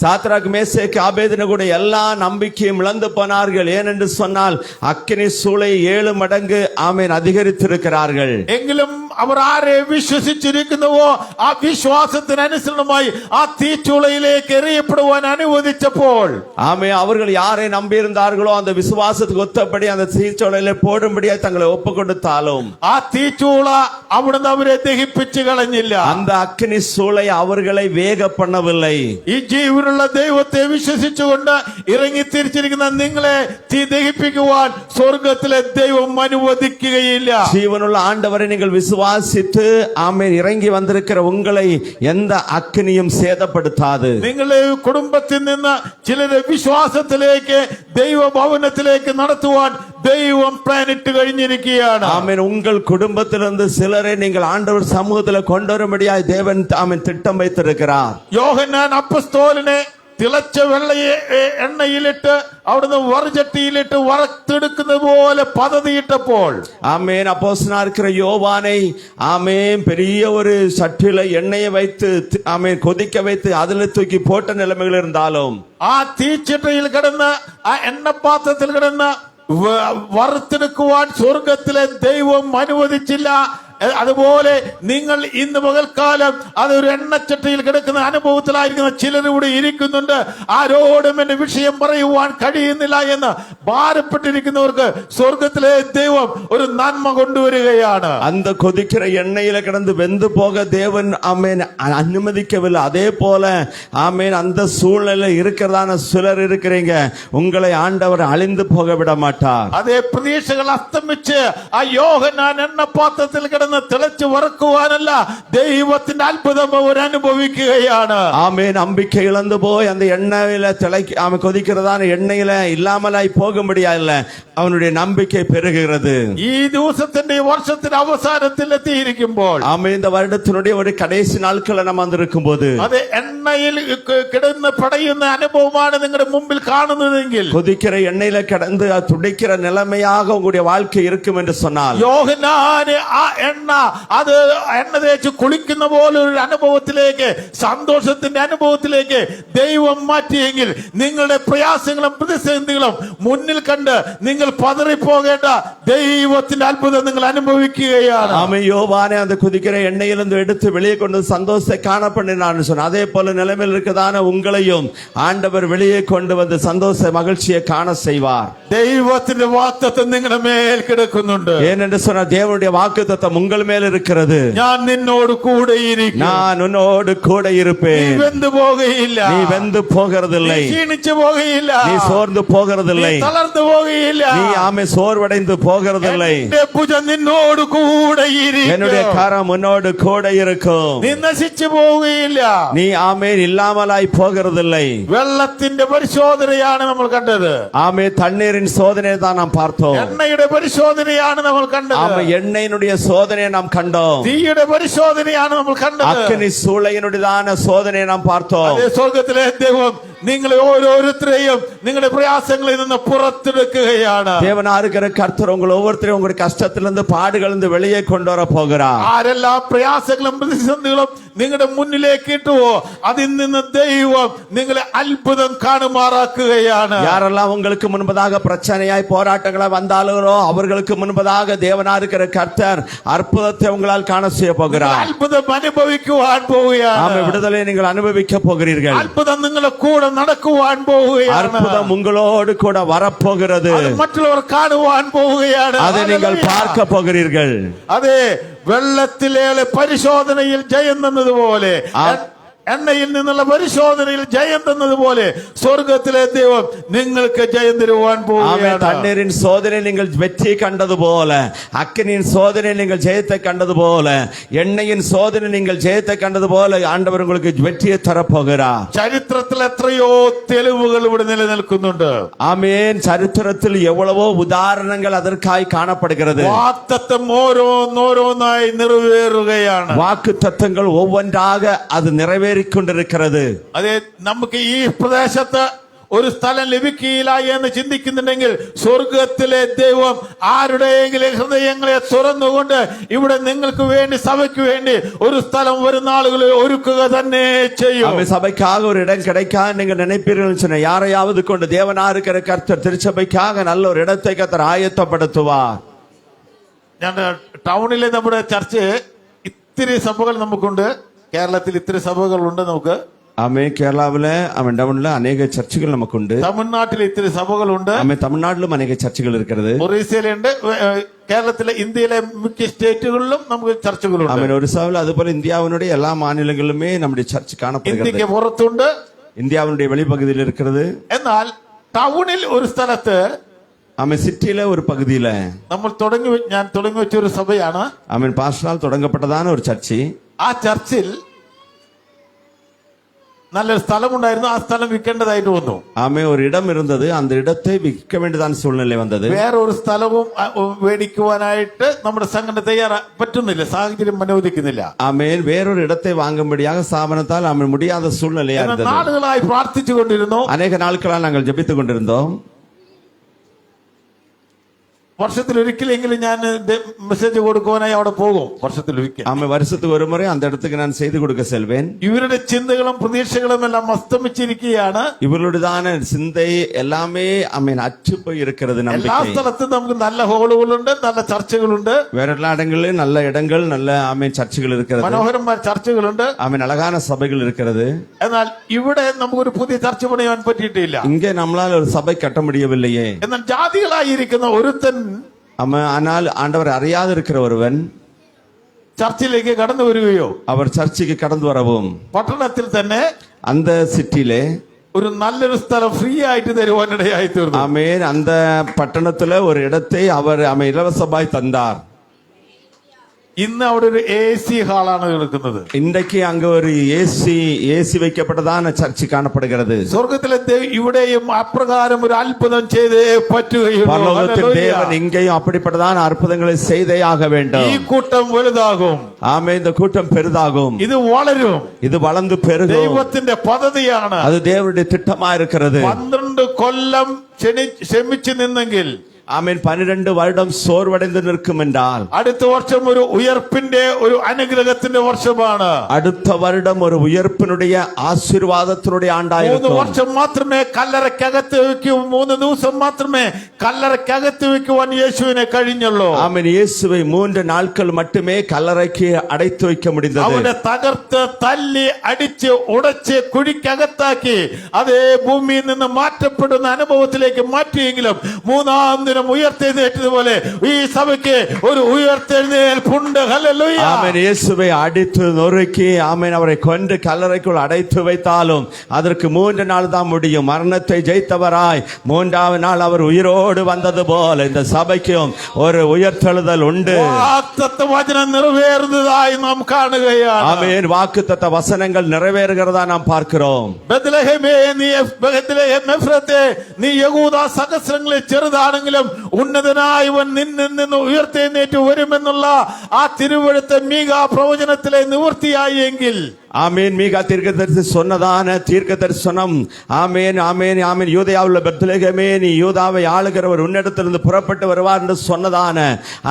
சாத்ராக் மேசேக்கு ஆபேத்நேகோவுடைய எல்லா நம்பிக்கையும் இழந்து போனார்கள். ஏனென்று சொன்னால் அக்கினி சூளை 7 மடங்கு ஆமென் அதிகரித்திருக்கிறார்கள். എങ്കിലും അവർ ആരെ വിശ്വസിച്ചിരിക്കുന്നുവോ ആ വിശ്വാസത്തിനനുസരണമായി ആ തീച്ചൂളയിലേക്ക് എറിയപ്പെടുവാൻ അനുവദിച്ചപ്പോൾ ஆமென் அவர்கள் யாரை நம்பி இருந்தார்களோ அந்த விசுவாசத்துக்கு ஒத்தபடி அந்த தீச்சூளையிலே போடும்படியாக தங்களை ஒப்பு கொடுத்தாலும் ആ തീച്ചൂള അവിടുന്ന് അവരെ ദഹിപ്പിച്ചു കളഞ്ഞില്ല. அந்த அக்கினி சூளை அவர்களை வேக பண்ணவில்லை. ഈ ജീവനുള്ള ദൈവത്തെ വിശ്വസിച്ചുകൊണ്ട് ഇറങ്ങി തിരിച്ചിരിക്കുന്ന നിങ്ങളെ തീ ദഹിപ്പിക്കുവാൻ സ്വർഗത്തിലെ ദൈവം അനുവദിക്കുകയില്ല. ஜீவனுள்ள ஆண்டவரை நீங்கள் விசுவாசித்து ஆமென் இறங்கி வந்திருக்கிற உங்களை எந்த அக்கினியும் சேதப்படுத்தாது. നിങ്ങളുടെ കുടുംബത്തിൽ നിന്ന് ചിലരെ വിശ്വാസത്തിലേക്ക് ദൈവഭവനത്തിലേക്ക് നടത്തുവാൻ ദൈവം പ്ലാനിട്ട് കഴിഞ്ഞിരിക്കുകയാണ്. ஆமென் உங்கள் குடும்பத்திலிருந்து சிலரை நீங்கள் ஆண்டவர் சமூகத்தில் கொண்டு வரும்படியாய் தேவன் ஆமென் திட்டம் வைத்திருக்கிறார். യോഹന്നാൻ അപ്പസ്തോലനെ തിളച്ച വെള്ളയെ എണ്ണയിലിട്ട് അവിടുന്ന് വറുചട്ടിയിലിട്ട് വറുത്തെടുക്കുന്നത് പോലെ പദ്ധതിയിട്ടപ്പോൾ ஆமென். அப்போஸ்தலனா இருக்கிற யோவானை ஆமென் பெரிய ஒரு சட்டியில எண்ணெயை வைத்து ஆமென் கொதிக்க வைத்து அதில் தூக்கி போட்ட நிலைமைகள் இருந்தாலும் ആ തീച്ചട്ടയിൽ കിടന്ന് ആ എണ്ണപ്പാത്രത്തിൽ കിടന്ന് വറുത്തെടുക്കുവാൻ സ്വർഗത്തിലെ ദൈവം അനുവദിച്ചില്ല. അതുപോലെ നിങ്ങൾ ഇന്ന് പകൽക്കാലം അതൊരു എണ്ണച്ചട്ടിയിൽ കിടക്കുന്ന അനുഭവത്തിലായിരിക്കുന്ന ചിലർ ഇവിടെ ഇരിക്കുന്നുണ്ട്. ആരോടും എന്റെ വിഷയം പറയുവാൻ കഴിയുന്നില്ല എന്ന് ഭാരപ്പെട്ടിരിക്കുന്നവർക്ക് സ്വർഗത്തിലെ ദൈവം ഒരു നന്മ കൊണ്ടുവരികയാണ്. அந்த கொதிக்கிற எண்ணெயில கிடந்து வெந்து போக தேவன் ஆமென் அனுமதிக்கவில்லை. அதே போல ஆமென் அந்த சூழ்நிலை இருக்கிறதான சிலர் இருக்கிறீங்க, உங்களை ஆண்டவர் அழிந்து போக விட மாட்டார். അതേ പ്രതീക്ഷകൾ അസ്തമിച്ച് ആ യോഹന്നാൻ എണ്ണപ്പാത്രത്തിൽ കിടന്ന് തിളച്ചു വറക്കുവാനല്ല, ദൈവത്തിന്റെ അത്ഭുതം അവർ അനുഭവിക്കുകയാണ്. ஆமென். நம்பிக்கை இழந்து போய் அந்த எண்ணெயில அவன் கொதிக்கிறதான எண்ணெயில இல்லாமலாய் போகும்படியா இல்ல, அவனுடைய நம்பிக்கை பெருகுகிறது. ഈ ദിവസത്തിന്റെ വർഷത്തിന്റെ അവസാനത്തിൽ എത്തിയിരിക്കുമ്പോൾ ஆமென் இந்த வருடத்தினுடைய ஒரு கடைசி நாட்களை நம்ம வந்திருக்கும் போது അത് എണ്ണയിൽ കിടന്ന് പടയുന്ന അനുഭവമാണ് നിങ്ങളുടെ മുമ്പിൽ കാണുന്നതെങ്കിൽ, கொதிக்கிற எண்ணெயில கிடந்து துடைக்கிற நிலைமையாக உங்களுடைய வாழ்க்கை இருக்கும் என்று சொன்னால், യോഹന്നാന് ആ എണ്ണ അത് എണ്ണ തേച്ച് കുളിക്കുന്ന പോലെ ഒരു അനുഭവത്തിലേക്ക്, സന്തോഷത്തിന്റെ അനുഭവത്തിലേക്ക് ദൈവം മാറ്റിയെങ്കിൽ നിങ്ങളുടെ പ്രയാസങ്ങളും പ്രതിസന്ധികളും മുന്നിൽ കണ്ട് നിങ്ങൾ പതറിപ്പോകേണ്ട ദൈവത്തിന്റെ അത്ഭുതം നിങ്ങൾ അനുഭവിക്കുകയാണ്. ஆமென். யோவானே அந்த கொதிக்கிற எண்ணெயிலிருந்து எடுத்து வெளியே கொண்டு சந்தோஷத்தை காண பண்ணினான்னு சொன்ன அதே போல நிலைமையில் இருக்கதான உங்களையும் ஆண்டவர் வெளியே கொண்டு வந்து சந்தோஷ மகிழ்ச்சியை காண செய்வார். ദൈവത്തിന്റെ വാഗ്ദത്തം നിങ്ങളുടെ മേൽ കിടക്കുന്നുണ്ട്. ஏனென்று சொன்ன தேவனுடைய வாக்குத்தத்தம் உங்கள் மேல் இருக்கிறது. ഞാൻ നിന്നോട് കൂടെ ഇരിക്കും, நான் உன்னோடு கூட നീ இருப்பேன், വെന്തു പോകയില്ല, நீ வெந்து போகிறதில்லை, നീ ക്ഷീണിച്ചു പോകയില്ല, நீ சோர்ந்து போகிறதில்லை, നീ തളർന്നു പോകയില്ല, நீ ஆமை சோர்வடைந்து போகிறதில்லை, എന്റെ ഭുജം നിന്നോട് കൂടെ என்னுடைய ഇരിക്കും, கரம் உன்னோடு கூட இருக்கும், നീ നശിച്ചു പോവുകയില്ല. நீ ஆமேன் இல்லாமலாய் போகிறதில்லை. വെള്ളത്തിന്റെ പരിശോധനയാണ് നമ്മൾ കണ്ടത്, ஆமே தண்ணீரின் சோதனையை தான் நாம் பார்த்தோம். എണ്ണയുടെ പരിശോധനയാണ് നമ്മൾ കണ്ടത്, ஆமை எண்ணெயினுடைய சோதனையை நாம் கண்டோம். തീയുടെ പരിശോധനയാണ് നമ്മൾ കണ്ടത്, அக்கினி சூளையினுடையதான சோதனையை நாம் பார்த்தோம். അതേ സ്വർഗത്തിലെ ദൈവം നിങ്ങളെ ഓരോരുത്തരെയും നിങ്ങളുടെ പ്രയാസങ്ങളിൽ നിന്ന് പുറത്തെടുക്കുകയാണ്. தேவனா இருக்கிற கர்த்தர் உங்கள் ஒவ்வொருத்தரையும் உங்களுடைய கஷ்டத்திலிருந்து பாடுகளிலிருந்து வெளியே கொண்டு வர போகிறார். ആരെല്ലാം പ്രയാസങ്ങളും പ്രതിസന്ധികളും നിങ്ങളുടെ മുന്നിലേക്ക് ഇട്ടുവോ അതിൽ നിന്ന് ദൈവം നിങ്ങളെ അത്ഭുതം കാണുമാറാക്കുകയാണ്. யாரெல்லாம் உங்களுக்கு முன்பதாக பிரச்சனையாய் போராட்டங்களாய் வந்தார்களோ அவர்களுக்கு முன்பதாக தேவனா இருக்கிற கர்த்தர் அற்புதத்தை உங்களால் காண செய்ய போகிறார். അത്ഭുതം അനുഭവിക്കുവാൻ പോവുകയാണ്. ஆமை விடுதலை நீங்கள் அனுபவிக்க போகிறீர்கள். അത്ഭുതം നിങ്ങളുടെ കൂടെ നടക്കുവാൻ പോവുകയാണ്. அற்புதம் உங்களோடு கூட வரப்போகிறது. അത് മറ്റുള്ളവർ കാണുവാൻ പോവുകയാണ്. அதை நீங்கள் பார்க்க போகிறீர்கள். അതെ, വെള്ളത്തിലെ പരിശോധനയിൽ ജയം തന്നതുപോലെ, എണ്ണയിൽ നിന്നുള്ള പരിശോധനയിൽ ജയം തന്നതുപോലെ സ്വർഗത്തിലെ ദൈവം നിങ്ങൾക്ക് ജയം തരുവാൻ പോവുകയാണ്. தண்ணீரின் சோதனை நீங்கள் வெற்றி கண்டது போல, அக்கினியின் சோதனை நீங்கள் ஜெயத்தை கண்டது போல, எண்ணெயின் சோதனை நீங்கள் ஜெயத்தை கண்டது போல ஆண்டவர் உங்களுக்கு வெற்றியை தரப்போகிறார். ചരിത്രത്തിൽ എത്രയോ തെളിവുകൾ ഇവിടെ നിലനിൽക്കുന്നുണ്ട്. ஆமென். சரித்திரத்தில் எவ்வளவோ உதாரணங்கள் அதற்காய் காணப்படுகிறது. വാഗ്ദത്തം ഓരോന്നോരോന്നായി നിറവേറുകയാണ്. வாக்கு தத்தங்கள் ஒவ்வொன்றாக அது நிறைவேறிக்கொண்டிருக்கிறது. അതെ, നമുക്ക് ഈ പ്രദേശത്ത് ഒരു സ്ഥലം ലഭിക്കില്ല എന്ന് ചിന്തിക്കുന്നുണ്ടെങ്കിൽ സ്വർഗത്തിലെ ദൈവം ആരുടെയെങ്കിലും ഹൃദയങ്ങളെ തുറന്നുകൊണ്ട് ഇവിടെ നിങ്ങൾക്ക് വേണ്ടി, സഭയ്ക്ക് വേണ്ടി ഒരു സ്ഥലം വരുന്ന ആളുകളെ ഒരുക്കുക തന്നെ ചെയ്യും. சபைக்காக ஒரு இடம் கிடைக்காது நீங்க நினைப்பீர்கள் சொன்ன யாரையாவது கொண்டு தேவனா இருக்கிற கர்த்தர் திருச்சபைக்காக நல்ல ஒரு இடத்தை கர்த்தர் ஆயத்தப்படுத்துவார். ഞാൻ ടൗണിലെ നമ്മുടെ ചർച്ച് ഇത്തിരി സഭകൾ നമുക്കുണ്ട്. കേരളത്തിൽ ഇത്തിരി സഭകളുണ്ട് നമുക്ക്. ஆமே கேரளாவில் அவன் டவுன்ல அநேக சர்ச்சுகள் நமக்கு உண்டு. തമിഴ്നാട്ടിൽ ഇത്തിരി സഭകളുണ്ട്. ஆமே தமிழ்நாட்டிலும் அநேக சர்ச்சுகள் இருக்கிறது. ഒറീസയിലുണ്ട്. കേരളത്തിലെ, ഇന്ത്യയിലെ മിക്ക സ്റ്റേറ്റുകളിലും നമുക്ക് ചർച്ചുകളുണ്ട്. ஆமே ஒரிசாவில் அதுபோல இந்தியாவினுடைய எல்லா மாநிலங்களிலுமே நம்முடைய சர்ச் காணப்படுகிறது. ഇന്ത്യക്ക് പുറത്തുണ്ട്, இந்தியாவினுடைய வெளிப்பகுதியில் இருக்கிறது. എന്നാൽ ടൗണിൽ ഒരു സ്ഥലത്ത്, ஆமே சிட்டியில ஒரு பகுதியில ഞാൻ തുടങ്ങി വെച്ച ഒരു സഭയാണ്. ஆமீன் பாஸ்டரால் தொடங்கப்பட்டதான ஒரு சர்ச்சு. ആ ചർച്ചിൽ നല്ലൊരു സ്ഥലമുണ്ടായിരുന്നു, ആ സ്ഥലം വിൽക്കേണ്ടതായിട്ട് വന്നു. ആമേ ഒരു ഇടം ഇരുന്നത്, அந்த இடத்தை விற்க வேண்டியதான சூழ்நிலை வந்தது. വേറൊരു സ്ഥലവും മേടിക്കുവാനായിട്ട് നമ്മുടെ സംഘടന പറ്റുന്നില്ല, സാഹചര്യം അനുവദിക്കുന്നില്ല. ஆமென். வேறொரு இடத்தை வாங்கும்படியாக ஸ்தாபனத்தால் ஆமென் முடியாத சூழ்நிலையா இருந்தது. നാളുകളായി പ്രാർത്ഥിച്ചു കൊണ്ടിരുന്നു. அநேக நாட்களாக நாங்கள் ஜெபித்துக் கொண்டிருந்தோம். വർഷത്തിൽ ഒരിക്കലെങ്കിലും ഞാൻ മെസ്സേജ് കൊടുക്കുവാനായി അവിടെ പോകും. വർഷത്തിലൊരിക്കൽ. ஆமென். வருஷத்துக்கு ஒரு முறை அந்த இடத்துக்கு நான் செய்து கொடுக்க செல்வேன். ഇവരുടെ ചിന്തകളും പ്രതീക്ഷകളും എല്ലാം അസ്തമിച്ചിരിക്കുകയാണ്. இவர்களுடையதான சிந்தை எல்லாமே ஆமென் அற்று போய் இருக்கிறது. എല്ലാ நம்பிக்கை സ്ഥലത്തും നമുക്ക് നല്ല ഹോളുകളുണ്ട്, നല്ല ചർച്ചകളുണ്ട്, வேற எல்லா இடங்களிலும் நல்ல இடங்கள், நல்ல ஆமென் சர்ச்சுகள் இருக்கிறது. മനോഹരമായ ചർച്ചകളുണ്ട്, ஆமென் அழகான சபைகள் இருக்கிறது. എന്നാൽ ഇവിടെ നമുക്കൊരു പുതിയ ചർച്ച പണിയാൻ പറ്റിയിട്ടില്ല. இங்கே நம்மளால ஒரு சபை கட்ட முடியவில்லையே. എന്നാൽ ജാതികളായിരിക്കുന്ന ഒരുത്തൻ ஆமா, ஆனால் ஆண்டவர் அறியாது இருக்கிற ஒருவன் ചർച്ചിലേക്ക് കടന്നു വരികയോ அவர் சர்ச்சுக்கு கடந்து வரவும் പട്ടണത്തിൽ തന്നെ அந்த சிட்டிலே ഒരു നല്ലൊരു സ്ഥലം ഫ്രീ ആയിട്ട് തരുവാനിടയായി തീർന്നു. ஆமென் அந்த பட்டணத்துல ஒரு இடத்தை அவர் இலவசமாய் தந்தார். ഇന്ന് അവിടെ ഒരു AC ഹാളാണ് കിടക്കുന്നത്. இன்றைக்கு அங்க ஒரு ஏசி வைக்கப்பட்டதான சர்ச்சு காணப்படுகிறது. സ്വർഗത്തിലെ ഇവിടെയും അപ്രകാരം ഒരു അത്ഭുതം ചെയ്തേ പറ്റുകയുള്ളൂ. பரலோகத்தில் தேவன் இங்கேயும் அப்படிப்பட்டதான அற்புதங்களை செய்தே ஆக வேண்டும். ഈ കൂട്ടം വലുതാകും. ஆமென். இந்த கூட்டம் பெரிதாகும், ഇത് വളരും. இது வளர்ந்து பெருகும். ദൈവത്തിന്റെ പദ്ധതിയാണ്. அது தேவனுடைய திட்டமா இருக்கிறது. 12 കൊല്ലം ക്ഷമിച്ചു നിന്നെങ്കിൽ ஆமென் 12 வருடம் சோர்வடைந்து நிற்கும் என்றால் അടുത്ത വർഷം ഒരു ഉയർപ്പിന്റെ ഒരു അനുഗ്രഹത്തിന്റെ വർഷമാണ്. அடுத்த வருடம் ஒரு உயர்ப்பினுடைய ஆசீர்வாதத்தினுடைய 3 ஆண்டாயிருக்கும். വർഷം മാത്രമേ കല്ലറയ്ക്കകത്ത് വെക്കൂ, 3 ദിവസം മാത്രമേ കല്ലറയ്ക്കകത്ത് വെക്കുവാൻ യേശുവിനെ കഴിഞ്ഞുള്ളൂ. ஆமென். இயேசுவை 3 நாட்கள் மட்டுமே கல்லறைக்கு அடைத்து வைக்க முடிந்தது. അവനെ തകർത്ത് തല്ലി അടിച്ച് ഉടച്ച് കുഴിക്കകത്താക്കി അതേ ഭൂമിയിൽ നിന്ന് മാറ്റപ്പെടുന്ന അനുഭവത്തിലേക്ക് മാറ്റിയെങ്കിലും 3-ാം ദിനം ഉയർത്തെഴുന്നേറ്റതുപോലെ ഈ സഭയ്ക്ക് ഒരു ഉയർത്തെഴുന്നേൽപ്പുണ്ട്. ഹല്ലേലൂയ. ஆமென். இயேசுவை அடித்து நொறுக்கி ஆமென் அவரை கொன்று கல்லறைக்குள் அடைத்து வைத்தாலும் அதற்கு 3 நாள் தான் முடியும். மரணத்தை ஜெயித்தவராய் 3ஆவது நாள் அவர் உயிரோடு வந்தது போல இந்த சபைக்கும் ஒரு உயர்த்தெழுதல் உண்டு. വാഗ്ദത്ത വചനം നിറവേറുന്നതായി നാം കാണുകയാണ്. ஆமென். வாக்குத்தத்த வசனங்கள் நிறைவேறுகிறதா நாம் பார்க்கிறோம். ബത്ലഹേമേ, നീ ബത്ലഹേം എഫ്രത്തെ, നീ യഹൂദ സഹസ്രങ്ങളിൽ ചെറുതാണെങ്കിലും ഉന്നതനായവൻ നിന്നിൽ നിന്ന് ഉയർത്തെഴുന്നേറ്റ് വരുമെന്നുള്ള ആ തിരുവെഴുത്ത് മീഖ പ്രവചനത്തിലെ നിവൃത്തിയായി എങ്കിൽ ஆமென். மீகா தீர்க்கதரிசி சொன்னதான தீர்க்க தரிசனம் ஆமென் ஆமென் ஆமென். யூதேயாவுள்ள பெத்லகேமே, நீ யூதாவை ஆளுகிறவர் உன்னிடத்திலிருந்து புறப்பட்டு வருவார் என்று சொன்னதான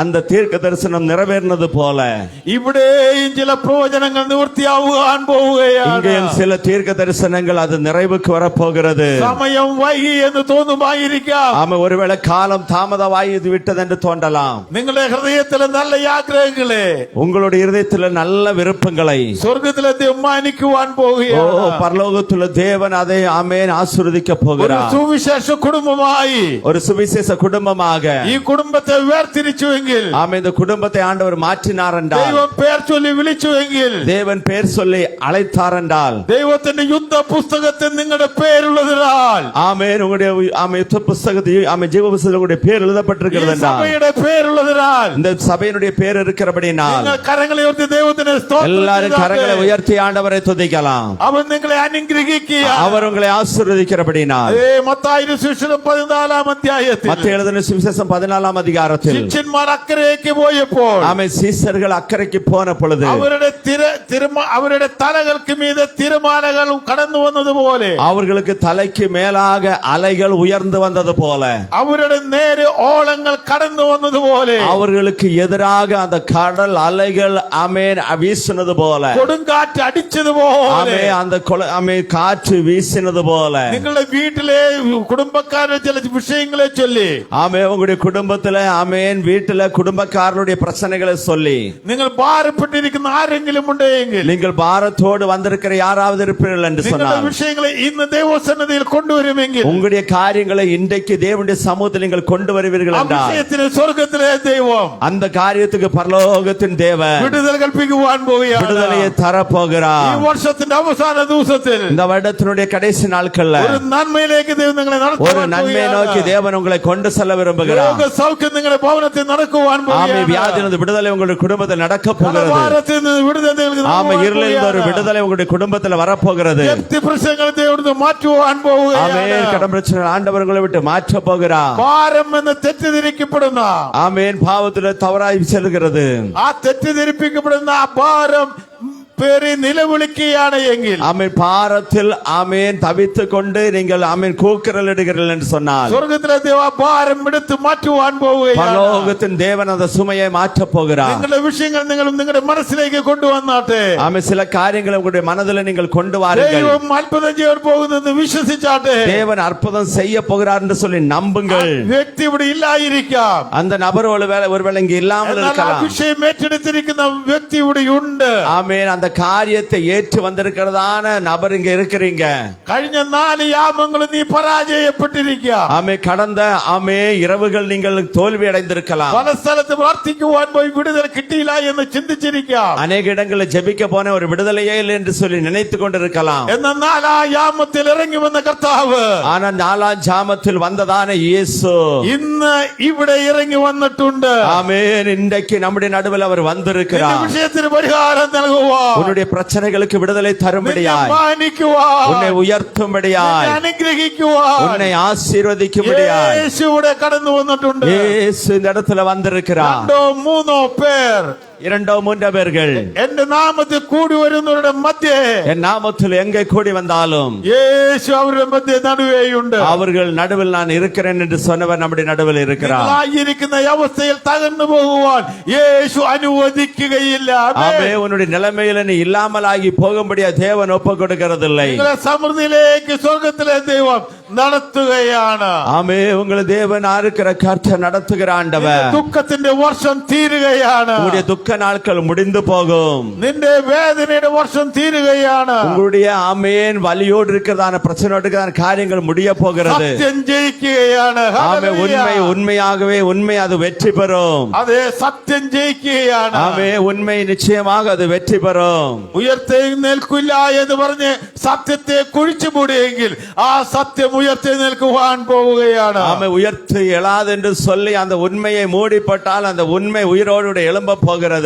அந்த தீர்க்க தரிசனம் நிறைவேறினது போல ഇവിടെയും ചില പ്രവചനങ്ങൾ നിവൃത്തിയാവാൻ പോവുകയാണ്. இங்கேயும் சில தீர்க்க தரிசனங்கள் அது நிறைவுக்கு வரப்போகிறது. സമയം വൈകി എന്ന് തോന്നുമായിരിക്കാം. ஆமென். ஒருவேளை காலம் தாமதமாகி இது விட்டது என்று தோன்றலாம். നിങ്ങളുടെ ഹൃദയത്തിലെ നല്ല ആഗ്രഹങ്ങളെ உங்களுடைய இருதயத்தில் நல்ல விருப்பங்களை സ്വർഗത്തിലെ മാനിക്കുവാൻ പോവുകയാണ്. பரலோகத்துள்ள தேவன் அதை ஆமென் ஆசீர்வதிக்க ഒരു போகிறார். സുവിശേഷ കുടുംബമായി ஒரு சுவிசேஷ குடும்பமாக ഈ കുടുംബത്തെ വേർതിരിച്ചുവെങ്കിൽ, ஆமென் இந்த குடும்பத்தை ஆண்டவர் மாற்றினார் என்றால், ദൈവം പേർ ചൊല്ലി വിളിച്ചുവെങ്കിൽ, தேவன் பேர் சொல்லி அழைத்தார் என்றால், ദൈവത്തിന്റെ യുദ്ധ പുസ്തകത്തിൽ നിങ്ങളുടെ പേരുള്ളതിനാൽ, ஆமென் உங்களுடைய ஆமென் யுத்த புத்தகத்தில் ஆமென் ஜீவ புத்தகத்தில் உங்களுடைய பேர் ഈ எழுதப்பட்டிருக்கிறது என்றால், സഭയുടെ പേരുള്ളതിനാൽ இந்த சபையினுடைய பேர் இருக்கிறபடினால் നിങ്ങൾ കരങ്ങളെ ഉയർത്തി ദൈവത്തിന് സ്തോത്രം எல்லாரும் கரங்களை ചെയ്താട്ടെ. உயர்த்தி ஆண்டவரை துதிக்கலாம். അവൻ നിങ്ങളെ അനുഗ്രഹിക്കുക. அவர் உங்களை ஆசீர்வதிக்கிறபடினால் മത്തായിയുടെ സുവിശേഷം 14-ാം അധ്യായത്തിൽ மத்திய எழுதின சுவிசேஷம் 14ஆம் அதிகாரத்தில் ശിഷ്യന്മാർ അക്കരയ്ക്ക് പോയപ്പോൾ ஆமென் சீசர்கள் அக்கறைக்கு போன பொழுது അവരുടെ തലകൾക്ക് മീതെ തിരമാലകൾ കടന്നു വന്നതുപോലെ, அவர்களுக்கு தலைக்கு மேலாக அலைகள் உயர்ந்து வந்தது போல, അവരുടെ നേരെ ഓളങ്ങൾ കടന്നു വന്നതുപോലെ, அவர்களுக்கு எதிராக அந்த கடல் அலைகள் ஆமென் வீசினது போல, കൊടുങ്കാറ്റ് അടിച്ചതുപോലെ, ஆமென் அந்த ஆமென் காற்று வீசினது போல, നിങ്ങളുടെ വീട്ടിലെ കുടുംബക്കാരുടെ ചില വിഷയങ്ങളെ ചൊല്ലി, ஆமென் உங்களுடைய குடும்பத்துல ஆமென் வீட்டுல குடும்பக்காரருடைய பிரச்சனைகளை சொல்லி, നിങ്ങൾ ഭാരപ്പെട്ടിരിക്കുന്ന ആരെങ്കിലും ഉണ്ടെങ്കിൽ நீங்கள் பாரத்தோடு வந்திருக்கிற யாராவது இருப்பீர்கள் என்று നിങ്ങളുടെ சொன்னால், വിഷയങ്ങളെ ഇന്ന് ദൈവസന്നിധിയിൽ കൊണ്ടുവരുമെങ്കിൽ, உங்களுடைய காரியங்களை இன்றைக்கு தேவனுடைய சமூகத்தில் நீங்கள் கொண்டு வருவீர்கள் ആ என்றால், വിഷയത്തിന് സ്വർഗത്തിലെ ദൈവം அந்த காரியத்துக்கு பரலோகத்தின் தேவன் വിടുതൽ കൽപ്പിക്കുവാൻ പോവുകയാണ്. விடுதலையை தரப்போகிறார். போகிறார். ഈ വർഷത്തിന്റെ അവസാന ദിവസത്തിൽ இந்த வருடத்தினுடைய கடைசி நாட்கள்ல ഒരു നന്മയിലേക്ക് ദൈവം നിങ്ങളെ ஒரு நன்மையை நோக்கி தேவன் உங்களை கொண்டு செல்ல விரும்புகிறார். രോഗ സൗഖ്യം നിങ്ങളുടെ ഭവനത്തിൽ നടക്കുവാൻ ஆமே, வியாதியிலிருந்து விடுதலை உங்களுடைய குடும்பத்தில் நடக்க போகிறது. ഭാരത്തിൽ നിന്ന് വിടുതൽ നിങ്ങൾക്ക് ஆமே, இருளிலிருந்து ஒரு விடுதலை உங்களுடைய குடும்பத்தில் வரப்போகிறது. വ്യക്തി പ്രശ്നങ്ങൾ ദൈവം മാറ്റുവാൻ ஆமே, പോവുകയാണ്. கடன் பிரச்சனை ஆண்டவர் உங்களை விட்டு மாற்ற போகிறார். ഭാരം എന്ന് തെറ്റിദ്ധരിക്കപ്പെടുന്ന ஆமேன், பாவத்தில் தவறாய் செல்கிறது. ആ തെറ്റിദ്ധരിപ്പിക്കപ്പെടുന്ന ആ ഭാരം പേറി നിലവിളിക്കുകയാണ് എങ്കിൽ ஆமேன், பாரத்தில் ஆமேன் தவித்துக் கொண்டு நீங்கள் ஆமேன் கூக்குரல் இடுகிறீர்கள் என்று சொன்னால் സ്വർഗത്തിലെ ദൈവം ആ ഭാരം എടുത്ത് മാറ്റുവാൻ പോവുകയാണ്. பரலோகத்தின் தேவன் அந்த சுமையை மாற்ற போகிறார். നിങ്ങളുടെ വിഷയങ്ങൾ നിങ്ങളും നിങ്ങളുടെ മനസ്സിലേക്ക് കൊണ്ടുവന്നാട്ടെ. ஆமே, சில காரியங்களை உங்களுடைய மனதில் நீங்கள் கொண்டு வாருங்கள். ദൈവം അത്ഭുതം ചെയ്യാൻ പോകുന്നത് വിശ്വസിച്ചാട്ടെ. தேவன் அற்புதம் செய்ய போகிறார் என்று சொல்லி நம்புங்கள். വ്യക്തി ഇവിടെ ഇല്ലായിരിക്കാം, அந்த நபர் ஒருவேளை இங்கு இல்லாமல் എന്നാൽ ആ இருக்கலாம். വിഷയം ഏറ്റെടുത്തിരിക്കുന്ന വ്യക്തി ഇവിടെ ഉണ്ട്. ஆமேன், அந்த காரியத்தை ஏற்று வந்திருக்கிறதான நபர் இங்க இருக்கிறீங்க. കഴിഞ്ഞ 4 യാമങ്ങളും നീ പരാജയപ്പെട്ടിരിക്കുക. ஆமே, கடந்த இரவுகள் நீங்கள் தோல்வி அடைந்திருக்கலாம். പല സ്ഥലത്ത് പ്രാർത്ഥിക്കുവാൻ പോയി വിടുതൽ കിട്ടിയില്ല എന്ന് ചിന്തിച്ചിരിക്കാം. அநேக இடங்களில் ஜெபிக்க போன ஒரு விடுதலையே இல்லை என்று சொல்லி நினைத்துக் கொண்டிருக்கலாம். എന്നാൽ 4 യാമത്തിൽ ഇറങ്ങി വന്ന കർത്താവ് ஆனால் 4ஆம் ஜாமத்தில் வந்ததான இயேசு ഇന്ന് ഇവിടെ ഇറങ്ങി വന്നിട്ടുണ്ട്. ஆமென், இன்றைக்கு நம்முடைய நடுவில் அவர் നിന്റെ வந்திருக்கிறார். വിഷയത്തിന് പരിഹാരം നൽകുവാൻ, உன்னுடைய பிரச்சனைகளுக்கு விடுதலை നിന്നെ தரும்படியாய், മാനിക്കുവാൻ, உன்னை உயர்த்தும்படியாய், നിന്നെ അനുഗ്രഹിക്കുവാൻ உன்னை ஆசீர்வதிக்கும்படியாய் യേശു ഇവിടെ കടന്നു വന്നിട്ടുണ്ട്. இயேசு இந்த இடத்துல வந்திருக்கிறார். 2-3 പേർ 2-3 பேர்கள் എന്റെ നാമത്തിൽ കൂടി വരുന്നവരുടെ മധ്യേ என் நாமத்தில் எங்கே கூடி வந்தாலும் യേശു അവരുടെ മധ്യേ നടുവേയുണ്ട്. அவர்கள் நடுவில் நான் இருக்கிறேன் என்று சொன்னவர் நம்முடைய நடுவில் இருக்கிறார். നിങ്ങളായിരിക്കുന്ന ഈ അവസ്ഥയിൽ തകർന്നു പോകുവാൻ യേശു അനുവദിക്കുകയില്ല. ஆமே, உன்னுடைய நிலைமையில நீ இல்லாமலாகி போகும்படியா தேவன் ஒப்பு கொடுக்கிறதில்லை. നിങ്ങളെ സമൃദ്ധിയിലേക്ക് സ്വർഗത്തിലെ ദൈവം നടത്തുകയാണ്. ஆமே, உங்கள் தேவன் இருக்கிற கர்த்தர் நடத்துகிற ஆண்டவர். ദുഃഖത്തിന്റെ വർഷം തീരുകയാണ്. உங்களுடைய துக்க நாட்கள் முடிந்து போகும். നിന്റെ വേദനയുടെ വർഷം തീരുകയാണ്. உங்களுடைய ஆமேன் வலியோடு இருக்கிறதான பிரச்சனையோடு இருக்கிறதான காரியங்கள் முடிய போகிறது. സത്യം ജയിക്കുകയാണ്. ஆமே, உண்மை உண்மையாகவே உண்மை அது வெற்றி பெறும். അതെ, സത്യം ജയിക്കുകയാണ്. ஆமே, உண்மை நிச்சயமாக அது வெற்றி பெறும். ഉയർത്തെഴുന്നേൽക്കില്ല എന്ന് പറഞ്ഞ് സത്യത്തെ കുഴിച്ചു മൂടിയെങ്കിൽ ആ സത്യം ഉയർത്തെഴുന്നേൽക്കുവാൻ പോവുകയാണ്. ஆமே, உயர்த்து எழாது என்று சொல்லி அந்த உண்மையை மூடிப்பட்டால் அந்த உண்மை உயிரோடு எழும்ப போகிறது.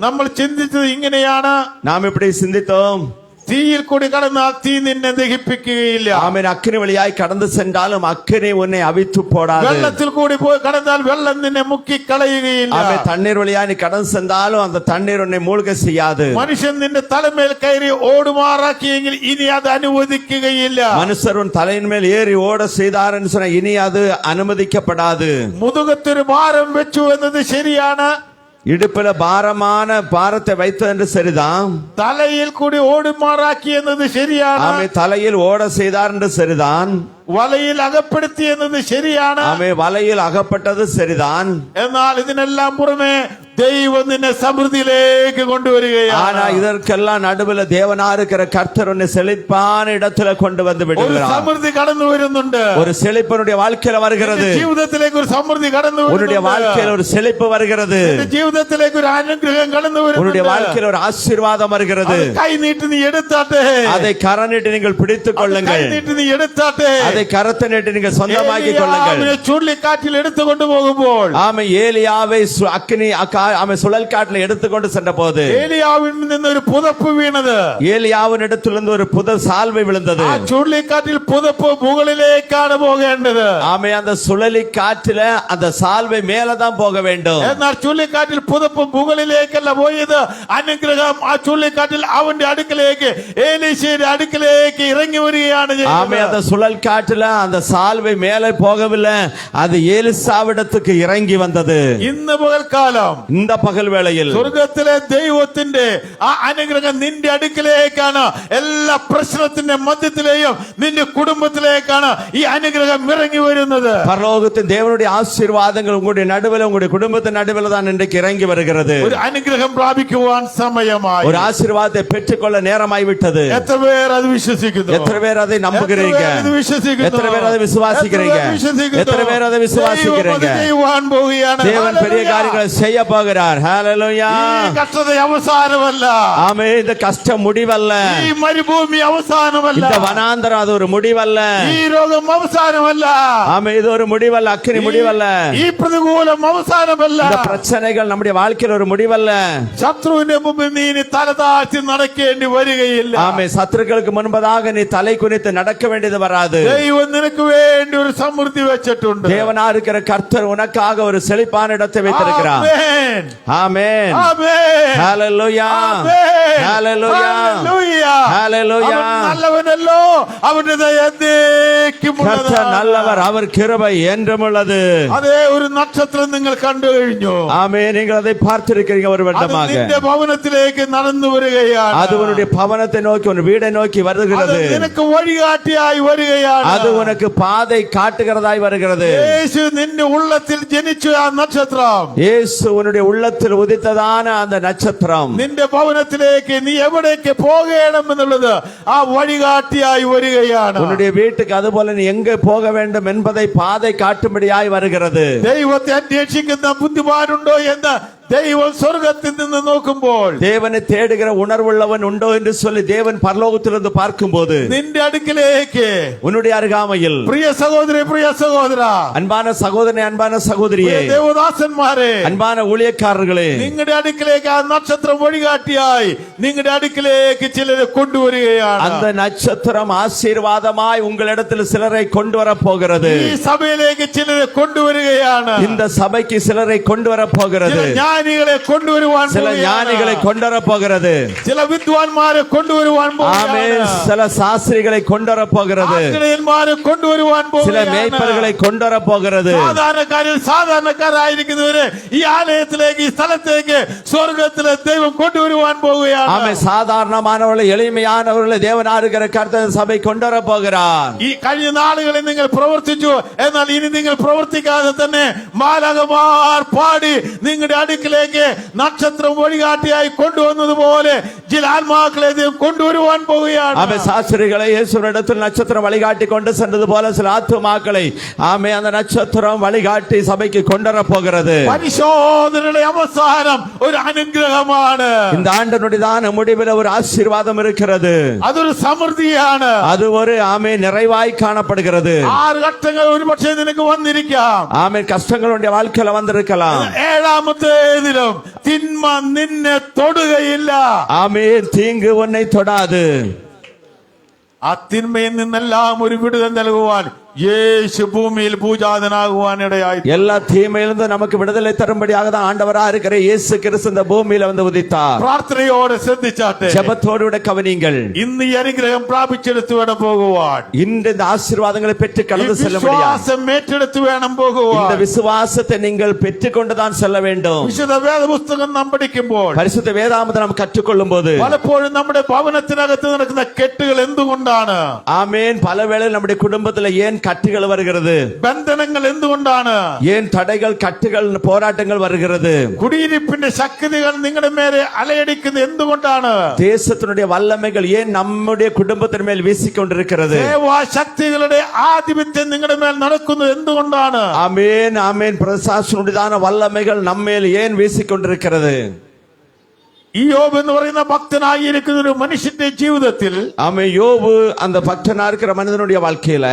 നമ്മൾ ചിന്തിച്ചത് ഇങ്ങനെയാണ്, நாம் இப்படி சிந்தித்தோம். തീയിൽ കൂടി കടന്നാൽ തീ നിന്നെ ദഹിപ്പിക്കുകയില്ല. ஆமென், அக்கினி வழியாய் கடந்து சென்றாலும் அக்கினி உன்னை அவித்து போடாது. വെള്ളത്തിൽ കൂടി പോയി കടന്നാൽ വെള്ളം നിന്നെ മുക്കി കളയുകയില്ല. ஆமென், தண்ணீர் வழியாய் நீ கடந்து சென்றாலும் அந்த தண்ணீர் உன்னை மூழ்க செய்யாது. മനുഷ്യൻ നിന്റെ തലമേൽ കയറി ഓടുമാറാക്കിയെങ്കിൽ ഇനി അത് അനുവദിക്കുകയില്ല. மனுஷர் உன் தலையின் மேல் ஏறி ஓட செய்தார் என்று சொன்ன இனி அது அனுமதிக்கப்படாது. മുതുകത്തൊരു ഭാരം വെച്ചു എന്നത് ശരിയാണ്. இடுப்புல பாரமான பாரத்தை வைத்தது என்று சரிதான். തലയിൽ കൂടി ഓടുമാറാക്കി എന്നത് ശരിയാണ്. ஆமென், தலையில் ஓட செய்தார் என்று சரிதான். വലയിൽ അകപ്പെടുത്തി എന്നത് ശരിയാണ്. ஆமென், வலையில் அகப்பட்டது சரிதான். എന്നാൽ ഇതിനെല്ലാം പുറമെ ദൈവം നിന്നെ സമൃദ്ധിയിലേക്ക് കൊണ്ടുവരികയാണ്. ஆனா இதற்கெல்லாம் நடுவில் தேவனா இருக்கிற கர்த்தர் உன்னை செழிப்பான இடத்துல கொண்டு வந்து ഒരു விடுகிறார். സമൃദ്ധി കടന്നു വരുന്നുണ്ട്. ஒரு செழிப்பனுடைய வாழ்க்கையில வருகிறது. നിന്റെ ജീവിതത്തിലേക്ക് ഒരു സമൃദ്ധി കടന്നു உன்னுடைய வாழ்க்கையில വരുന്നുണ്ട്. ஒரு செழிப்பு வருகிறது. നിന്റെ ജീവിതത്തിലേക്ക് ഒരു അനുഗ്രഹം കടന്നു உன்னுடைய വരുന്നുണ്ട്. வாழ்க்கையில ஒரு ஆசீர்வாதம் வருகிறது. അത് കൈ നീട്ടി നീ എടുത്താട്ടെ. அதை கரநீட்டி நீங்கள் பிடித்துக் അത് കൈ கொள்ளுங்கள். നീട്ടി നീ എടുത്താട്ടെ. அதை கரத்தை நீட்டி நீங்கள் சொந்தமாக்கிக் கொள்ளுங்கள். ഏലിയാവിനെ ചുഴലിക്കാറ്റിൽ എടുത്തുകൊണ്ട് പോകുമ്പോൾ ஆமை, ஏலியாவை ஆமை சுழல் காட்டில் எடுத்துக்கொண்டு சென்ற போது ഏലിയാവിൽ നിന്ന് ഒരു പുതപ്പ് വീണത്. ஏலியாவின் இடத்திலிருந்து ஒரு புத சால்வை விழுந்தது. ആ ചുഴലിക്കാറ്റിൽ പുതപ്പ് മുകളിലേക്കാണ് പോകേണ്ടത്. ஆமை, அந்த சுழலி காற்றில அந்த சால்வை மேலதான் போக வேண்டும். എന്നാൽ ചുഴലിക്കാറ്റിൽ പുതപ്പ് മുകളിലേക്കല്ല പോയത്. അനുഗ്രഹം ആ ചുഴലിക്കാറ്റിൽ അവന്റെ അടുക്കലേക്ക്, ഏലീശയുടെ അടുക്കലേക്ക് ഇറങ്ങി വരികയാണ് ஆமை, அந்த சுழல் காற்றுல அந்த சால்வை மேலே போகவில்லை, அது ஏலிசாவிடத்துக்கு இறங்கி வந்தது. ഇന്ന് പകൽക്കാലം இந்த பகல் வேளையில் സ്വർഗത്തിലെ ദൈവത്തിന്റെ ആ അനുഗ്രഹം നിന്റെ അടുക്കലേക്കാണ്. എല്ലാ പ്രശ്നത്തിന്റെ മധ്യത്തിലെയും നിന്റെ കുടുംബത്തിലേക്കാണ് ഈ അനുഗ്രഹം ഇറങ്ങി വരുന്നത്. பரலோகத்தின் தேவனுடைய ஆசீர்வாதங்கள் உங்களுடைய நடுவில் உங்களுடைய குடும்பத்தின் நடுவில் தான் இன்றைக்கு இறங்கி வருகிறது. ഒരു അനുഗ്രഹം പ്രാപിക്കുവാൻ സമയമായി. ஒரு ஆசீர்வாதத்தை பெற்றுக்கொள்ள நேரமாய் விட்டது. എത്ര പേർ അത് വിശ്വസിക്കുന്നു? எத்தனை பேர் அதை நம்புகிறீங்க? எத்தனை பேர் அதை விசுவாசிக்கிறீங்க? எத்தனை பேர் அதை விசுவாசிக்கிறீங்க? ചെയ്യുവാൻ പോവുകയാണ്. தேவன் பெரிய காரியங்களை செய்ய போகிறார். போகிறார். ஹalleluya. ഈ കഷ്ടത അവസാനമല്ല. ஆமே, இந்த கஷ்டம் முடிவல்ல. ഈ മരുഭൂമി അവസാനമല്ല. இந்த வனாந்தரம் அது ஒரு முடிவல்ல. ഈ രോഗം അവസാനമല്ല. ஆமே, இது ஒரு முடிவல்ல. அக்கினி முடிவல்ல. ഈ പ്രതികൂലം അവസാനമല്ല. இந்த பிரச்சனைகள் நம்முடைய வாழ்க்கையில் ஒரு முடிவல்ல. ശത്രുവിന്റെ മുമ്പിൽ നീ ഇനി തലതാഴ്ത്തി നടക്കേണ്ടി വരികയില്ല. ஆமே, சத்துருக்களுக்கு முன்பதாக நீ தலை குனித்து நடக்க வேண்டியது வராது. ദൈവം നിനക്ക് വേണ്ടി ഒരു സമൃദ്ധി വെച്ചിട്ടുണ്ട്. தேவனா இருக்கிற கர்த்தர் உனக்காக ஒரு செழிப்பான இடத்தை வைத்திருக்கிறார். ആമേൻ. ஆமென். ആമേൻ. ஹalleluya. ആമേൻ. ഹalleluya. ഹല്ലേലൂയ. ஹalleluya. അവൻ നല്ലവനല്ലോ, അവന്റെ ദയ എന്നേക്കും கர்த்தர் ഉള്ളതാണ്. நல்லவர், அவர் கிருபை என்றும் உள்ளது. അതേ, ഒരു നക്ഷത്രം നിങ്ങൾ കണ്ടു കഴിഞ്ഞു. ஆமே, நீங்கள் அதை பார்த்திருக்கிறீங்க ஒரு അത് வருடமாக. നിന്റെ ഭവനത്തിലേക്ക് നടന്നു വരികയാണ്. அது உன்னுடைய பவனத்தை நோக்கி உன் வீடை நோக்கி അത് வருகிறது. നിനക്ക് വഴികാട്ടിയായി വരികയാണ്. அது உனக்கு பாதை காட்டுகிறதாய் வருகிறது. യേശു നിന്റെ ഉള്ളത്തിൽ ജനിച്ചു. ആ നക്ഷത്രം இயேசு உன்னுடைய உள்ளத்தில் உதித்ததான அந்த நட்சத்திரம் നിന്റെ ഭവനത്തിലേക്ക് നീ എവിടേക്ക് പോകണം എന്നുള്ളത് ആ വഴികാട്ടിയായി വരികയാണ്. உன்னுடைய வீட்டுக்கு அதுபோல நீ எங்கே போக வேண்டும் என்பதை பாதை காட்டும்படியாய் வருகிறது. ദൈവത്തെ അന്വേഷിക്കുന്ന ബുദ്ധിമാനുണ്ടോ എന്ന് ദൈവം സ്വർഗത്തിൽ നിന്ന് നോക്കുമ്പോൾ, தேவனை தேடுகிற உணர்வுள்ளவன் உண்டோ என்று சொல்லி தேவன் பரலோகத்திலிருந்து பார்க்கும்போது നിന്റെ അടുക്കിലേക്ക് உன்னுடைய அருகாமையில் പ്രിയ സഹോദരി, പ്രിയ സഹോദര, அன்பான சகோதரனே, அன்பான சகோதரியே, പ്രിയ ദേവദാസന്മാരെ, அன்பான ஊழியக்காரர்களே, നിങ്ങളുടെ അടുക്കിലേക്ക് ആ നക്ഷത്രം വഴികാട്ടിയായി നിങ്ങളുടെ അടുക്കിലേക്ക് ചിലരെ കൊണ്ടുവരികയാണ്. அந்த நட்சத்திரம் ஆசீர்வாதமாய் உங்களிடத்தில் சிலரை கொண்டு வர போகிறது. ഈ സഭയിലേക്ക് ചിലരെ കൊണ്ടുവരികയാണ്. இந்த சபைக்கு சிலரை கொண்டு வர போகிறது. ചില ജ്ഞാനികളെ കൊണ്ടുവരുവാൻ சில ஞானிகளை പോവുകയാണ്. கொண்டு வர போகிறது. ചില വിദ്വാൻമാരെ കൊണ്ടുവരുവാൻ ஆமென். പോവുകയാണ്. சில சாஸ்திரிகளை கொண்டு வர போகிறது. ആശ്രയന്മാരെ കൊണ്ടുവരുവാൻ சில പോവുകയാണ്. மேய்ப்பர்களை கொண்டு வர போகிறது. സാധാരണക്കാരിൽ സാധാരണക്കാരായിരിക്കുന്നവരെ ഈ ആലയത്തിലേക്ക്, ഈ സ്ഥലത്തേക്ക് സ്വർഗത്തിലെ ദൈവം കൊണ്ടുവരുവാൻ പോവുകയാണ്. ஆமென். சாதாரணமானவர்களை, எளிமையானவர்களை தேவனாருகிற கர்த்தர் சபை கொண்டு வர போகிறார். ഈ കഴിഞ്ഞ നാളുകളിൽ നിങ്ങൾ പ്രവർത്തിച്ചു, എന്നാൽ ഇനി നിങ്ങൾ പ്രവർത്തിക്കാതെ തന്നെ മാലാഖമാർ പാടി നിങ്ങളുടെ അടുക്കിലേക്ക് നക്ഷത്രം വഴികാട്ടിയായി കൊണ്ടുവന്നതുപോലെ ചില ആത്മാക്കളെ ദൈവം കൊണ്ടുവരുവാൻ പോവുകയാണ്. ஆமென். சாஸ்திரிகளை இயேசுவினிடத்தில் நட்சத்திரம் வழிகாட்டி கொண்டு சென்றது போல சில ஆத்துமாக்களை ஆமென் அந்த நட்சத்திரம் வழிகாட்டி சபைக்கு கொண்டு வர போகிறது. പരിശോധനയുടെ അവസാനം ഒരു അനുഗ്രഹമാണ്. இந்த ஆண்டினுடையதான முடிவில் ஒரு ஆசீர்வாதம் இருக்கிறது. അതൊരു സമൃദ്ധിയാണ്. அது ஒரு ஆமென் நிறைவாய் காணப்படுகிறது. 6 ഘട്ടങ്ങൾ ഒരുപക്ഷെ നിനക്ക് വന്നിരിക്കാം. ஆமென். கஷ்டங்கள் உடைய வாழ்க்கையில வந்திருக்கலாம். 7ാമത്തേതിലും തിന്മ നിന്നെ തൊടുകയില്ല. ஆமென். தீங்கு உன்னை தொடாது. ആ തിന്മയിൽ നിന്നെല്ലാം ഒരു വിടുതൽ നൽകുവാൻ യേശു ഭൂമിയിൽ பூஜாதனாகுவான் இடையாய். எல்லா தீமையிலிருந்து நமக்கு விடுதலை தரும்படியாக தான் ஆண்டவரா இருக்கிற இயேசு கிறிஸ்து இந்த பூமியில வந்து உதித்தார். പ്രാർത്ഥനയോടെ ശ്രദ്ധിച്ചാട്ടെ. ஜெபத்தோடு கவனியுங்கள். ഇന്ന് ഈ അനുഗ്രഹം പ്രാപിച്ചെടുത്ത് വേണം പോകുവാൻ. இன்று இந்த ஆசீர்வாதங்களை பெற்று ഈ கடந்து செல்ல முடியாது. വിശ്വാസം ഏറ്റെടുത്ത് വേണം இந்த പോകുവാൻ. விசுவாசத்தை நீங்கள் பெற்றுக்கொண்டுதான் செல்ல வேண்டும். വിശുദ്ധ വേദപുസ്തകം നാം പഠിക്കുമ്പോൾ பரிசுத்த வேதாமத்தை நாம் கற்றுக்கொள்ளும் போது പലപ്പോഴും നമ്മുടെ ഭവനത്തിനകത്ത് നടക്കുന്ന കെട്ടുകൾ എന്തുകൊണ്ടാണ്? ஆமென். பலவேளை நம்முடைய குடும்பத்துல ஏன் கட்டுகள் வருகிறது? ബന്ധനങ്ങൾ എന്തുകൊണ്ടാണ്? ஏன் தடைகள், கட்டுகள், போராட்டங்கள் வருகிறது? കുടിയിരിപ്പിന്റെ ശക്തികൾ നിങ്ങളുടെ മേലെ അലയടിക്കുന്നത് എന്തുകൊണ്ടാണ്? தேசத்தினுடைய வல்லமைகள் ஏன் நம்முடைய குடும்பத்தின் மேல் வீசிக்கொண்டிருக்கிறது? ശക്തികളുടെ ആധിപത്യം നിങ്ങളുടെ മേൽ നടക്കുന്നത് എന്തുകൊണ്ടാണ്? ஆமென். ஆமென். பிரசாசனுடையதான வல்லமைகள் நம்மேல் ஏன் வீசிக்கொண்டிருக்கிறது? ഇയ്യോബ് എന്ന് പറയുന്ന ഭക്തനായിരിക്കുന്ന ഒരു മനുഷ്യന്റെ ജീവിതത്തിൽ ஆமென். யோபு அந்த பக்தனா இருக்கிற மனிதனுடைய வாழ்க்கையில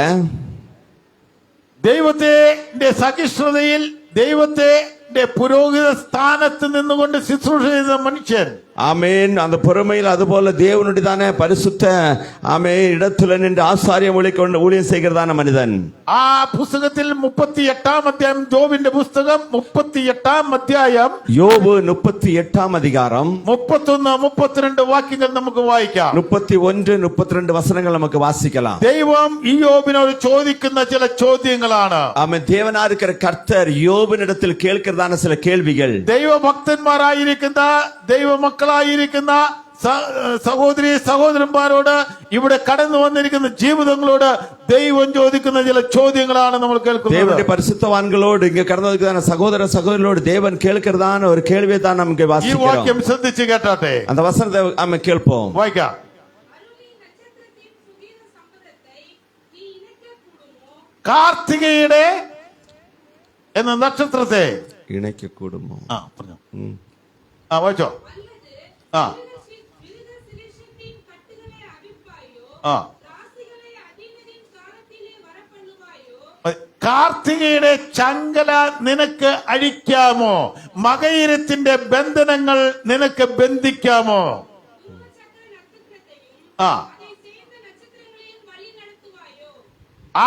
ദൈവത്തിന്റെ സഹിഷ്ണുതയിൽ, ദൈവത്തിന്റെ പുരോഹിത സ്ഥാനത്ത് നിന്നുകൊണ്ട് ശുശ്രൂഷ ചെയ്ത മനുഷ്യൻ, ஆமென். அந்த பொறுமையில் அதுபோல தேவனுடையதான பரிசுத்த ஆமென் இடத்துல நின்று ஆசாரியம் ஊழியம் செய்கிறதான மனிதன். ആ പുസ്തകത്തിൽ 38-ാം അധ്യായം, ജോബിന്റെ പുസ്തകം 38-ാം അധ്യായം, யோபு 38ஆம் அதிகாரம் 31, 32 വാക്യങ്ങൾ നമുക്ക് വായിക്കാം. 31, 32 വസനങ്ങൾ നമുക്ക് വാസിக்கலாம். ദൈവം ഇയ്യോബിനോട് ചോദിക്കുന്ന ചില ചോദ്യങ്ങളാണ്. ஆமென். தேவனா இருக்கிற கர்த்தர் யோபினிடத்தில் கேட்கிறதான சில கேள்விகள். ദൈവഭക്തന്മാരായിരിക്കുന്ന, ദൈവമക്കളായിരിക്കുന്ന സഹോദരി സഹോദരന്മാരോട്, ഇവിടെ കടന്നു വന്നിരിക്കുന്ന ജീവിതങ്ങളോട് ദൈവം ചോദിക്കുന്ന ചില ചോദ്യങ്ങളാണ് നമ്മൾ കേൾക്കുന്നത്. தேவனுடைய பரிசுத்தவான்களோடு இங்க கடந்து வருகிற சகோதர சகோதரிகளோடு தேவன் கேட்கிறதான ஒரு கேள்வியை தான் நமக்கு ഈ வாசிக்கிறோம். വാക്യം ശ്രദ്ധിച്ച് കേട്ടാട്ടെ. அந்த வசனத்தை நாம கேட்போம். വായിക്കാം. കാർത്തികയുടെ എന്ന നക്ഷത്രത്തെ இணைக்க கூடுமோ? പറഞ്ഞോ. ம். വായിച്ചോ. ആ ആ കാർത്തികയുടെ ചങ്ങല നിനക്ക് അഴിക്കാമോ? മകയിരത്തിന്റെ ബന്ധനങ്ങൾ നിനക്ക് ബന്ധിക്കാമോ? ആ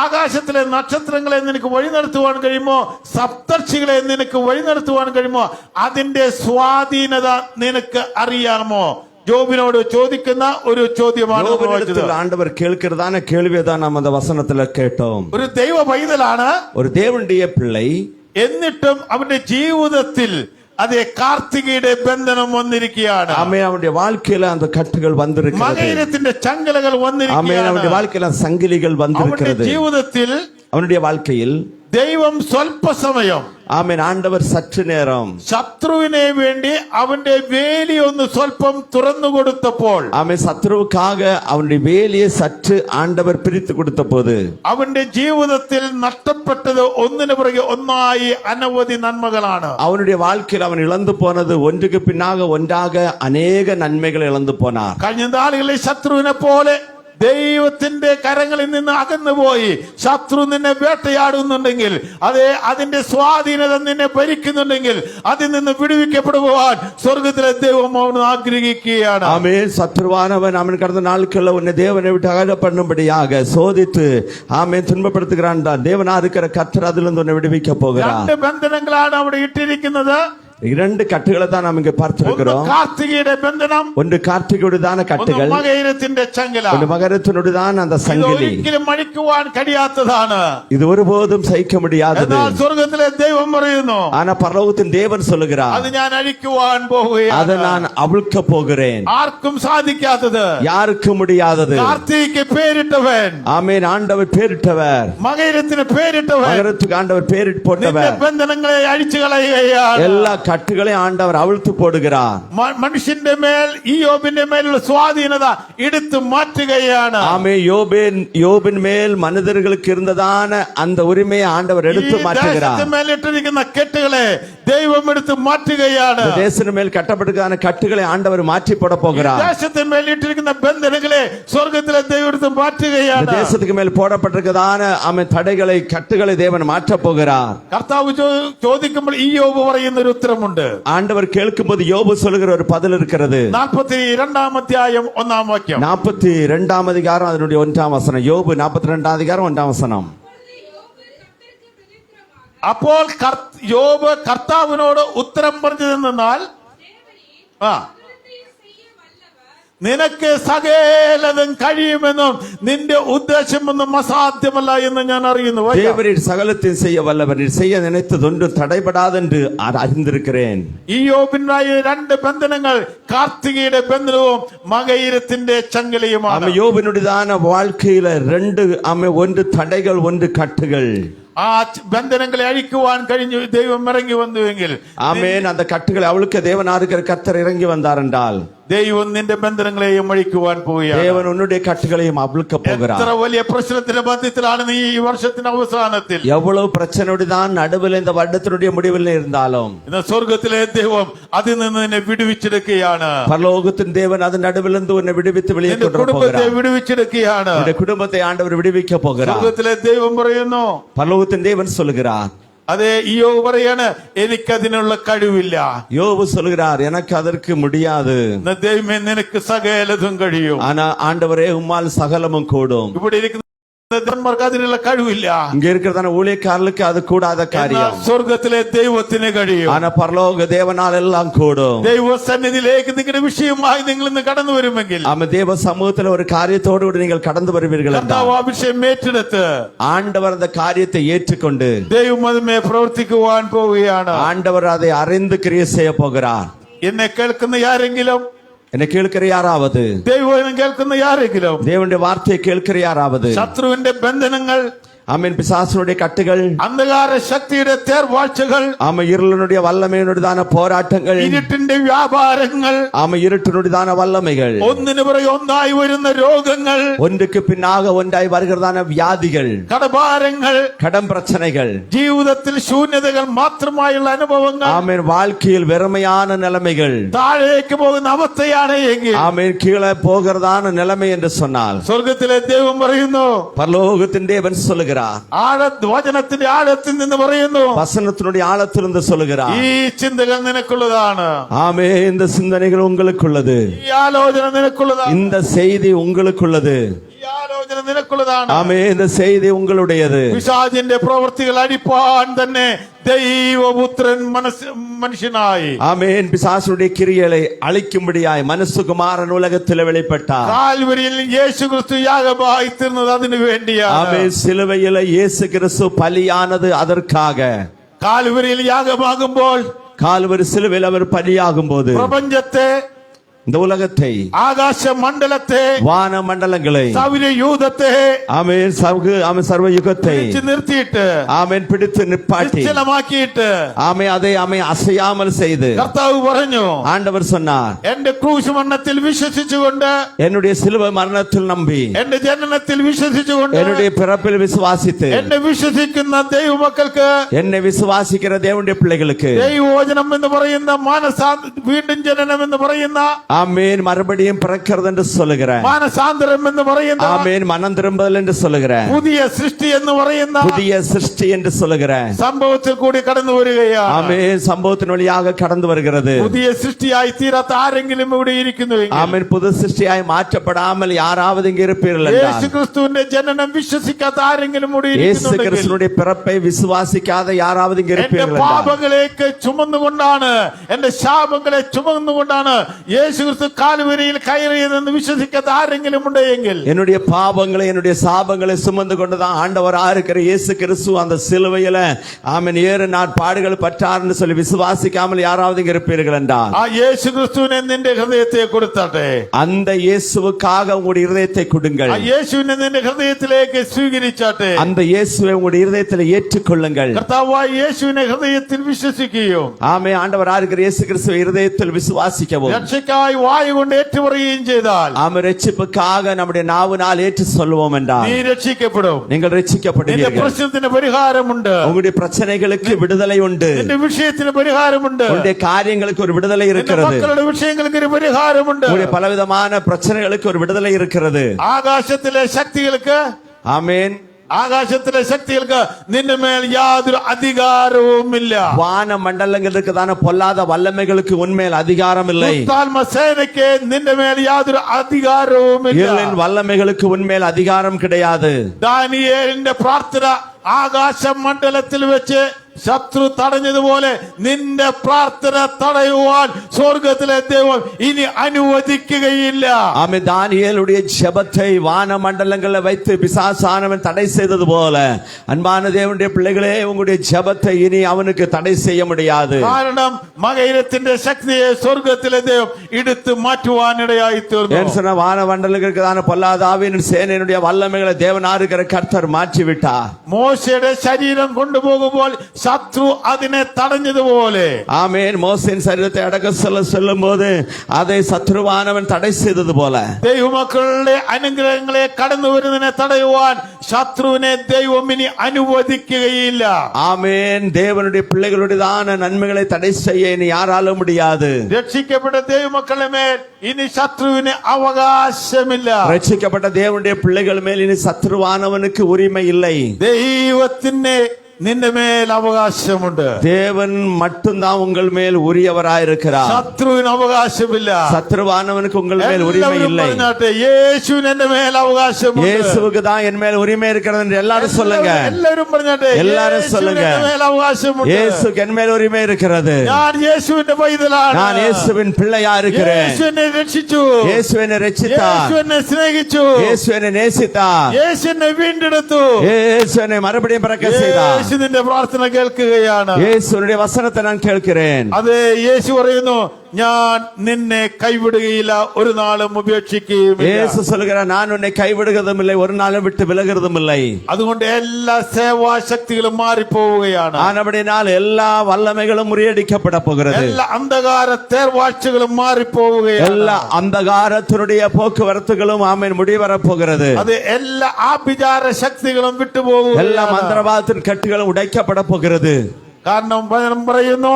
ആകാശത്തിലെ നക്ഷത്രങ്ങളെ നിനക്ക് വഴി നടത്തുവാൻ കഴിയുമോ? സപ്തർഷികളെ നിനക്ക് വഴി നടത്തുവാൻ കഴിയുമോ? അതിന്റെ സ്വാധീനത നിനക്ക് അറിയാമോ? ஜோபினோடு ചോദിക്കുന്ന ഒരു ചോദ്യമാണ്. ஆண்டவர் கேட்கிறதான கேள்வியதான் நாம் அந்த வசனத்துல கேட்டோம். ഒരു ദൈവ പൈതലാണ്, ஒரு தேவனுடைய பிள்ளை. എന്നിട്ടും അവന്റെ ജീവിതത്തിൽ അതേ കാർത്തികയുടെ ബന്ധനം വന്നിരിക്കുകയാണ്. ആമേൻ. അവന്റെ வாழ்க்கையில அந்த கட்டுகள் வந்திருக்கிறது. മകയിരത്തിന്റെ ചങ്ങലകൾ വന്നിരിക്കുകയാണ്. ആമേൻ. അവന്റെ வாழ்க்கையில சங்கிலிகள் வந்திருக்கிறது. അവന്റെ ജീവിതത്തിൽ அவனுடைய வாழ்க்கையில் ദൈവം സ്വല്പ സമയം, ആമേൻ, ആண்டவர் സற்று നേരം ശത്രുവിനെ വേണ്ടി അവന്റെ വേലി ഒന്ന് സ്വല്പം തുറന്നു കൊടുത്തപ്പോൾ, ആമേൻ, ശത്രുவுக்காக അവന്റെ വേലിയെ സற்று ആண்டவர் പിരിத்து കൊടുത്തപ്പോൾ അവന്റെ ജീവിതത്തിൽ നഷ്ടപ്പെട്ടത് ഒന്നിനു പുറകെ ഒന്നായി അനവധി നന്മകളാണ്. അവനുடைய வாழ்க்கையில் അവൻ ഇളന്നു പോനത് ഒന്നുക്ക് പിന്നാക ഒന്നാക അനേക നന്മകൾ ഇളന്നു പോനാർ. കഴിഞ്ഞ നാളുകളിൽ ശത്രുവിനെ പോലെ ദൈവത്തിന്റെ കരങ്ങളിൽ നിന്ന് അകന്നുപോയി ശത്രു നിന്നെ വേട്ടയാടുന്നുണ്ടെങ്കിൽ, അതെ, അതിന്റെ സ്വാധീനത നിന്നെ ഭരിക്കുന്നുണ്ടെങ്കിൽ അതിൽ നിന്ന് വിടുവിക്കപ്പെടുവാൻ സ്വർഗത്തിലെ ദൈവം അവൻ ആഗ്രഹിക്കുകയാണ്. ആമേൻ. ശത്രുവാനവൻ അവൻ கடந்த நாட்களில் உன்னை தேவனை விட்டு அகல பண்ணும்படியாக சோதித்து ஆமேன் துன்பப்படுத்துகிறான். தேவனா இருக்கிற கர்த்தர் அதிலிருந்து உன்னை விடுவிக்க போகிறார். രണ്ട് ബന്ധനങ്ങളാണ് അവിടെ ഇട്ടിരിക്കുന്നത്. இரண்டு கட்டுகளை தான் நாம் இங்க பார்த்திருக்கிறோம். കാർത്തികയുടെ ബന്ധനം, ஒன்று கார்த்திகையுடையதான கட்டுகள், മകയിരത്തിന്റെ ചങ്ങല. ஒன்று மகரத்தினுடையதான அந்த சங்கிலி. ഒരിക്കലും മഴിക്കുവാൻ കഴിയാത്തതാണ്. இது ஒருபோதும் சகிக்க முடியாதது. എന്നാൽ സ്വർഗ്ഗത്തിലെ ദൈവം പറയുന്നു, ஆனா பரலோகத்தின் தேவன் சொல்லுகிறார், അത് ഞാൻ അഴിക്കുവാൻ പോവുകയാണ്. அதை நான் அவிழ்க்க போகிறேன். ആർക്കും സാധിക്കാത്തത്, யாருக்கு முடியாதது. കാർത്തികയ്ക്ക് പേരിട്ടവൻ, ஆமேன், ஆண்டவர் பேரிட்டவர். മകയിരത്തിന് പേരിട്ടവൻ, மகரத்துக்கு ஆண்டவர் பேரிட்டு போட்டவர். ബന്ധനങ്ങളെ അഴിച്ചു കളയുകയാണ്. எல்லா கட்டுகளை ஆண்டவர் அவிழ்த்து போடுகிறார். മനുഷ്യന്റെ മേൽ, ഈ യോബിന്റെ മേലുള്ള സ്വാധീനത എടുത്തു മാറ്റുകയാണ്. ஆமே, யோபின் மேல் மனிதர்களுக்கு இருந்ததான அந்த உரிமையை ஆண்டவர் எடுத்து மாற்றுகிறார். മേലിട്ടിരിക്കുന്ന കെട്ടുകളെ ദൈവം എടുത്തു മാറ്റുകയാണ്. தேசத்தின் மேல் கட்டப்பட்டிருக்கான கட்டுகளை ஆண்டவர் மாற்றி போட போகிறார். ദേശത്തിന് മേലിട്ടിരിക്കുന്ന ബന്ധനങ്ങളെ സ്വർഗ്ഗത്തിലെ ദൈവം എടുത്തു മാറ്റുകയാണ്. தேசத்துக்கு மேல் போடப்பட்டிருக்கதான ஆமே தடைகளை கட்டுகளை தேவன் மாற்ற போகிறார். കർത്താവ് ചോദിക്കുമ്പോൾ ഈ യോബ് പറയുന്ന ഒരു ഉത്തരമുണ്ട്. ஆண்டவர் கேட்கும்போது யோபு சொல்லுகிற ஒரு பதில் இருக்கிறது. 42 അധ്യായം 1 വാക്യം. 42 அதிகாரம் அதனுடைய 1 வசனம். யோபு 42 அதிகாரம் 1 வசனம். അപ്പോൾ യോബ് കർത്താവിനോട് ഉത്തരം പറഞ്ഞതെന്നാൽ, നിനക്ക് സകലതും കഴിയുമെന്നും നിന്റെ ഉദ്ദേശമൊന്നും അസാധ്യമല്ല എന്ന് ഞാൻ അറിയുന്നു. தேவரீர் சகலத்தையும் செய்ய வல்லவர். நீர் செய்ய நினைத்தது ஒன்றும் தடைபடாதென்று அறிந்திருக்கிறேன். ഈ യോബിനായ രണ്ട് ബന്ധനങ്ങൾ കാർത്തികയുടെ ബന്ധനവും മകയിരത്തിന്റെ ചങ്ങലയുമാണ്. யோபினுடையதான வாழ்க்கையில ரெண்டு ஒன்று தடைகள், ஒன்று கட்டுகள். ആ ബന്ധനങ്ങളെ അഴിക്കുവാൻ കഴിഞ്ഞു ദൈവം ഇറങ്ങി വന്നുവെങ്കിൽ, ആമേൻ, அந்த கட்டுகளை அவளுக்கு தேவனா இருக்கிற கர்த்தர் இறங்கி வந்தார் என்றால், ദൈവം നിന്റെ ബന്ധനങ്ങളെയും അഴിക്കുവാൻ പോവുകയാണ്. தேவன் உன்னுடைய கட்டுகளையும் அவிழ்க்க போகிறார். എത്ര വലിയ പ്രശ്നത്തിന്റെ മധ്യത്തിലാണ് നീ ഈ വർഷത്തിന്റെ അവസാനത്തിൽ, எவ்வளவு பிரச்சனையுடன் நடுவில் இந்த வருடத்தினுடைய முடிவில் இருந்தாலும், ഇന്ന് സ്വർഗ്ഗത്തിലെ ദൈവം അതിൽ നിന്ന് നിന്നെ വിടുവിച്ചെടുക്കുകയാണ്. பரலோகத்தின் தேவன் அது நடுவிலிருந்து உன்னை விடுவித்து வெளியே கொண்டு കുടുംബത്തെ போகிறார். വിടുവിച്ചെടുക്കുകയാണ്. இந்த குடும்பத்தை ஆண்டவர் விடுவிக்க போகிறார். സ്വർഗ്ഗത്തിലെ ദൈവം പറയുന്നു, பரலோகத்தின் தேவன் சொல்லுகிறார், അതെ, ഈ യോബ് പറയാണ്, എനിക്കതിനുള്ള കഴിവില്ല. யோபு சொல்லுகிறார், எனக்கு அதற்கு முடியாது. ദൈവമേ, നിനക്ക് സകലതും കഴിയും. ஆனா ஆண்டவரே, உம்மால் சகலமும் கூடும். ഇവിടെ ഇരിക്കുന്ന ദേവന്മാർക്ക് അതിനുള്ള കഴിവില്ല. இங்க இருக்கிறதான ஊழியக்காரர்களுக்கு அது கூடாத காரியம். സ്വർഗ്ഗത്തിലെ ദൈവത്തിന് കഴിയും. ஆனா பரலோக தேவனால் எல்லாம் கூடும். ദൈവസന്നിധിയിലേക്ക് നിങ്ങളുടെ വിഷയമായി നിങ്ങൾ ഇന്ന് കടന്നു വരുമെങ്കിൽ, ஆமா, தேவ சமூகத்துல ஒரு காரியத்தோடு கூட நீங்கள் கடந்து வருவீர்கள் என்றால், കർത്താവ് ആ വിഷയം ഏറ്റെടുത്ത് ஆண்டவர் அந்த காரியத்தை ஏற்றுக்கொண்டு ദൈവം അതുമേ പ്രവർത്തിക്കുവാൻ പോവുകയാണ്. ஆண்டவர் அதை அறிந்து கிரியை செய்ய போகிறார். എന്നെ കേൾക്കുന്ന ആരെങ്കിലും, என்னை கேட்கிற யாராவது, ദൈവം കേൾക്കുന്ന ആരെങ്കിലും, தேவனுடைய வார்த்தையை கேட்கிற யாராவது, ശത്രുവിന്റെ ബന്ധനങ്ങൾ ஆமென். பிசாசுடைய கட்டுகள், അന്ധകാര ശക്തിയുടെ തേർവാഴ്ചകൾ, ஆமை இருளினுடைய வல்லமையினுடையதான போராட்டங்கள், ഇരുട്ടിന്റെ വ്യാപാരങ്ങൾ, ஆமை இருட்டினுடையதான வல்லமைகள், ഒന്നിനു പുറകെ ഒന്നായി വരുന്ന രോഗങ്ങൾ, ஒன்றுக்கு பின்னாக ஒன்றாய் வருகிறதான வியாதிகள், കടഭാരങ്ങൾ, கடன் பிரச்சனைகள், ജീവിതത്തിൽ ശൂന്യതകൾ മാത്രമായുള്ള അനുഭവങ്ങൾ, ஆமென். வாழ்க்கையில் வெறுமையான நிலைமைகள், താഴേക്ക് പോകുന്ന അവസ്ഥയാണ് എങ്കിൽ ஆமென், கீழே போகிறதான நிலைமை என்று சொன்னால் സ്വർഗത്തിലെ ദൈവം പറയുന്നു, பரலோகத்தின் தேவன் சொல்லுகிறார், വചനത്തിന്റെ ആഴത്തിൽ നിന്ന് പറയുന്നു, வசனத்தினுடைய ஆழத்திலிருந்து சொல்லுகிறார், ഈ ചിന്തകൾ നിനക്കുള്ളതാണ്, ஆமே, இந்த சிந்தனைகள் உங்களுக்குள்ளது, ഈ ആലോചന നിനക്കുള്ളതാണ്, இந்த செய்தி உங்களுக்குள்ளது, ഈ ആലോചന നിനക്കുള്ളതാണ്. ஆமே, இந்த செய்தி உங்களுடையது. പിശാചിന്റെ പ്രവൃത്തികൾ അടിപ്പാൻ തന്നെ ദൈവപുത്രൻ മനുഷ്യനായി, ஆமென். பிசாசுடைய கிரியைகளை அழிக்கும்படியாய் மனுஷகுமாரன் உலகத்தில் வெளிப்பட்டார். കാൽവരിയിൽ യേശു ക്രിസ്തു യാഗമായി തീർന്നത് അതിനു വേണ്ടിയാണ്. ஆமென். சிலுவையில இயேசு கிறிஸ்து பலியானது அதற்காக. കാൽവരിയിൽ യാഗമാകുമ്പോൾ கால்வரி சிலுவையில் அவர் பலியாகும் போது പ്രപഞ്ചത്തെ, இந்த உலகத்தை, ആകാശ മണ്ഡലത്തെ, வான மண்டலங்களை, സൗരയൂഥത്തെ, ஆமென், சர்வ யுகத்தை, നിർത്തിയിട്ട്, ஆமென், பிடித்து நிப்பாட்டி, നിശ്ചലമാക്കിയിട്ട്, ஆமென், அதை அசையாமல் செய்து കർത്താവ് പറഞ്ഞു, ஆண்டவர் சொன்னார், എന്റെ ക്രൂശ് മരണത്തിൽ വിശ്വസിച്ചുകൊണ്ട്, என்னுடைய சிலுவை மரணத்தில் நம்பி, എന്റെ ജനനത്തിൽ വിശ്വസിച്ചുകൊണ്ട്, என்னுடைய பிறப்பில் விசுவாசித்து, എന്നെ വിശ്വസിക്കുന്ന ദൈവമക്കൾക്ക്, என்னை விசுவாசிக்கிற தேவனுடைய பிள்ளைகளுக்கு, ദൈവവചനം എന്ന് പറയുന്ന വീണ്ടും ജനനം എന്ന് പറയുന്ന, ஆமென், மறுபடியும் பிறக்கிறது என்று சொல்லுகிறேன், മാനസാന്തരം എന്ന് പറയുന്ന, ஆமென், மனம் திரும்புதல் என்று சொல்லுகிறேன், പുതിയ സൃഷ്ടി എന്ന് പറയുന്ന புதிய சிருஷ்டி என்று சொல்லுகிறேன், സംഭവത്തിൽ കൂടി കടന്നു വരികയാണ്. ஆமென், சம்பவத்தின் வழியாக கடந்து வருகிறது. പുതിയ സൃഷ്ടിയായി തീരാത്ത ആരെങ്കിലും ഇവിടെ ഇരിക്കുന്നുവെങ്കിൽ, ஆமென், புது சிருஷ்டியாய் மாற்றப்படாமல் யாராவது இங்கே இருப்பீர்கள் യേശു என்றால், ക്രിസ്തുവിന്റെ ജനനം വിശ്വസിക്കാത്ത ആരെങ്കിലും ഇവിടെ இயேசு ഇരിക്കുന്നുണ്ടെങ്കിൽ, கிறிஸ்துவினுடைய பிறப்பை விசுவாசிக்காத யாராவது இங்கே എന്റെ இருப்பீர்கள் என்றால், പാപങ്ങളേക്ക് ചുമന്നുകൊണ്ടാണ്, എന്റെ ശാപങ്ങളെ ചുമന്നുകൊണ്ടാണ് യേശു ക്രിസ്തു കാൽവരിയിൽ കയറിയതെന്ന് വിശ്വസിക്കാത്ത ആരെങ്കിലും ഉണ്ടെങ്കിൽ, என்னுடைய பாவங்களை, என்னுடைய சாபங்களை சுமந்து கொண்டுதான் ஆண்டவரா இருக்கிற இயேசு கிறிஸ்து அந்த சிலுவையில, ஆமென், 7 நாட்பாடுகள் பற்றார்னு சொல்லி விசுவாசிக்காமல் யாராவது இங்க இருப்பீர்கள் என்றால், ആ യേശു ക്രിസ്തുവിനെ നിന്റെ ഹൃദയത്തെ കൊടുത്താട്ടെ, அந்த இயேசுவுக்காக உங்களுடைய இருதயத்தை கொடுங்கள், ആ യേശുവിനെ നിന്റെ ഹൃദയത്തിലേക്ക് സ്വീകരിച്ചാട്ടെ, அந்த இயேசுவை உங்களுடைய இருதயத்தில் ஏற்றுக்கொள்ளுங்கள். കർത്താവായ യേശുവിനെ ഹൃദയത്തിൽ വിശ്വസിക്കുകയും, ஆமே, ஆண்டவரா இருக்கிற இயேசு கிறிஸ்துவை இருதயத்தில் விசுவாசிக்கவும், രക്ഷയ്ക്കായി വായ കൊണ്ട് ഏറ്റുപറയുകയും ചെയ്താൽ ஆமே, ரட்சிப்புக்காக நம்முடைய நாவினால் ஏற்று சொல்லுவோம் என்றால் നീ രക്ഷിക്കപ്പെടും. நீங்கள் നിന്റെ ரட்சிக்கப்படுவீர்கள். പ്രശ്നത്തിന് പരിഹാരമുണ്ട്, உங்களுடைய பிரச்சனைகளுக்கு விடுதலை உண்டு, നിന്റെ വിഷയത്തിന് പരിഹാരമുണ്ട്, உங்களுடைய காரியங்களுக்கு ஒரு விடுதலை നിന്റെ இருக்கிறது, മക്കളുടെ വിഷയങ്ങൾക്ക് ഒരു പരിഹാരമുണ്ട്. உங்களுடைய பலவிதமான பிரச்சனைகளுக்கு ஒரு விடுதலை இருக்கிறது. ആകാശത്തിലെ ശക്തികൾക്ക്, ஆமென். ആകാശത്തിലെ ശക്തികൾക്ക് നിന്റെ മേൽ യാതൊരു അധികാരവുമില്ല. வான மண்டலங்களுக்கு தான பொல்லாத வல்லமைகளுக்கு உன்மேல் அதிகாரம் இல்லை. ദുഷ്ടാത്മ സേനയ്ക്ക് നിന്റെ മേൽ യാതൊരു അധികാരവുമില്ല. இருளின் வல்லமைகளுக்கு உன்மேல் அதிகாரம் கிடையாது. ദാനിയേലിന്റെ പ്രാർത്ഥന ആകാശ മണ്ഡലത്തിൽ വെച്ച് ശത്രു തടഞ്ഞതുപോലെ നിന്റെ പ്രാർത്ഥന തടയുവാൻ സ്വർഗത്തിലെ ദൈവം ഇനി അനുവദിക്കുകയില്ല. ஆமே, தானியேலுடைய ஜெபத்தை வான மண்டலங்களை வைத்து பிசாசானவன் தடை செய்தது போல, அன்பான தேவனுடைய பிள்ளைகளே, உங்களுடைய ஜெபத்தை இனி அவனுக்கு தடை செய்ய முடியாது. കാരണം മകയിരത്തിന്റെ ശക്തിയെ സ്വർഗത്തിലെ ദൈവം എടുത്തു മാറ്റുവാനിടയായി തീർന്നു. வான மண்டலங்களுக்கு தான பொல்லாத ஆவியின் சேனையினுடைய வல்லமைகளை தேவனாருக்கிற கர்த்தர் மாற்றி விட்டார். മോശയുടെ ശരീരം കൊണ്ടുപോകുമ്പോൾ ശത്രു അതിനെ തടഞ്ഞതുപോലെ, ஆமென், மோசேயின் சரீரத்தை அடக்க சொல்லும் போது அதை சத்ருவானவன் தடை செய்தது போல, ദൈവമക്കളുടെ അനുഗ്രഹങ്ങളെ കടന്നു വരുന്നതിനെ തടയുവാൻ ശത്രുവിനെ ദൈവം ഇനി അനുവദിക്കുകയില്ല. ஆமென், தேவனுடைய பிள்ளைகளுடையதான நன்மைகளை தடை செய்ய இனி யாராலும் முடியாது. രക്ഷിക്കപ്പെട്ട ദൈവമക്കളുടെ മേൽ ഇനി ശത്രുവിന് അവകാശമില്ല. ரட்சிக்கப்பட்ட தேவனுடைய பிள்ளைகள் மேல் இனி சத்ருவானவனுக்கு உரிமை இல்லை. ദൈവത്തിന് നിന്റെ മേൽ അവകാശമുണ്ട്. தேவன் மட்டும்தான் உங்கள் மேல் உரியவராயிருக்கிறார். ശത്രുവിന് അവകാശമില്ല. சத்ருவானவனுக்கு உங்கள் மேல் உரிமை இல்லை. യേശുവിന് എന്റെ മേൽ അവകാശമുണ്ട്. இயேசுவுக்கு தான் என் மேல் உரிமை இருக்கிறது என்று எல்லாரும் சொல்லுங்க. എല്ലാവരും പറഞ്ഞാട്ടെ, எல்லாரும் சொல்லுங்க. മേൽ അവകാശമുണ്ട്. இயேசுக்கு என் மேல் உரிமை இருக்கிறது. ഞാൻ യേശുവിന്റെ പൈതലാണ്. நான் இயேசுவின் பிள்ளையா இருக்கிறேன். യേശു എന്നെ രക്ഷിച്ചു. இயேசு என்னை ரட்சித்தார். യേശു എന്നെ സ്നേഹിച്ചു. இயேசு என்னை நேசித்தார். യേശു എന്നെ വീണ്ടെടുത്തു. இயேசு என்னை மறுபடியும் பிறக்க செய்தார். യേശു നിന്റെ പ്രാർത്ഥന കേൾക്കുകയാണ്. இயேசுவினுடைய வசனத்தை நான் கேட்கிறேன். അതെ, യേശു പറയുന്നു, ഞാൻ നിന്നെ കൈവിടുകയില്ല ഒരു നാളും ഉപേക്ഷിക്കുകയും இயேசு சொல்கிறார், நான் உன்னை கைவிடுகிறதும் இல்லை, ஒரு நாளும் விட்டு விலகிறதும் இல்லை. അതുകൊണ്ട് എല്ലാ സേവാശക്തികളും മാറിപ്പോവുകയാണ്. ஆனபடினால் எல்லா வல்லமைகளும் முறியடிக்கப்பட போகிறது. എല്ലാ അന്ധകാര തേർവാഴ്ചകളും മാറിപ്പോവുകയാണ്. எல்லா അന്ധകാരത്തിനുடைய പോക്കുവരത്തുകളും ആമേൻ முடிவர போகிறது. അത് എല്ലാ ആഭിചാര ശക്തികളും വിട്ടുപോകും. எல்லா மந்திரவாதத்தின் கட்டுகளும் உடைக்கப்பட போகிறது. കാരണം വചനം പറയുന്നു,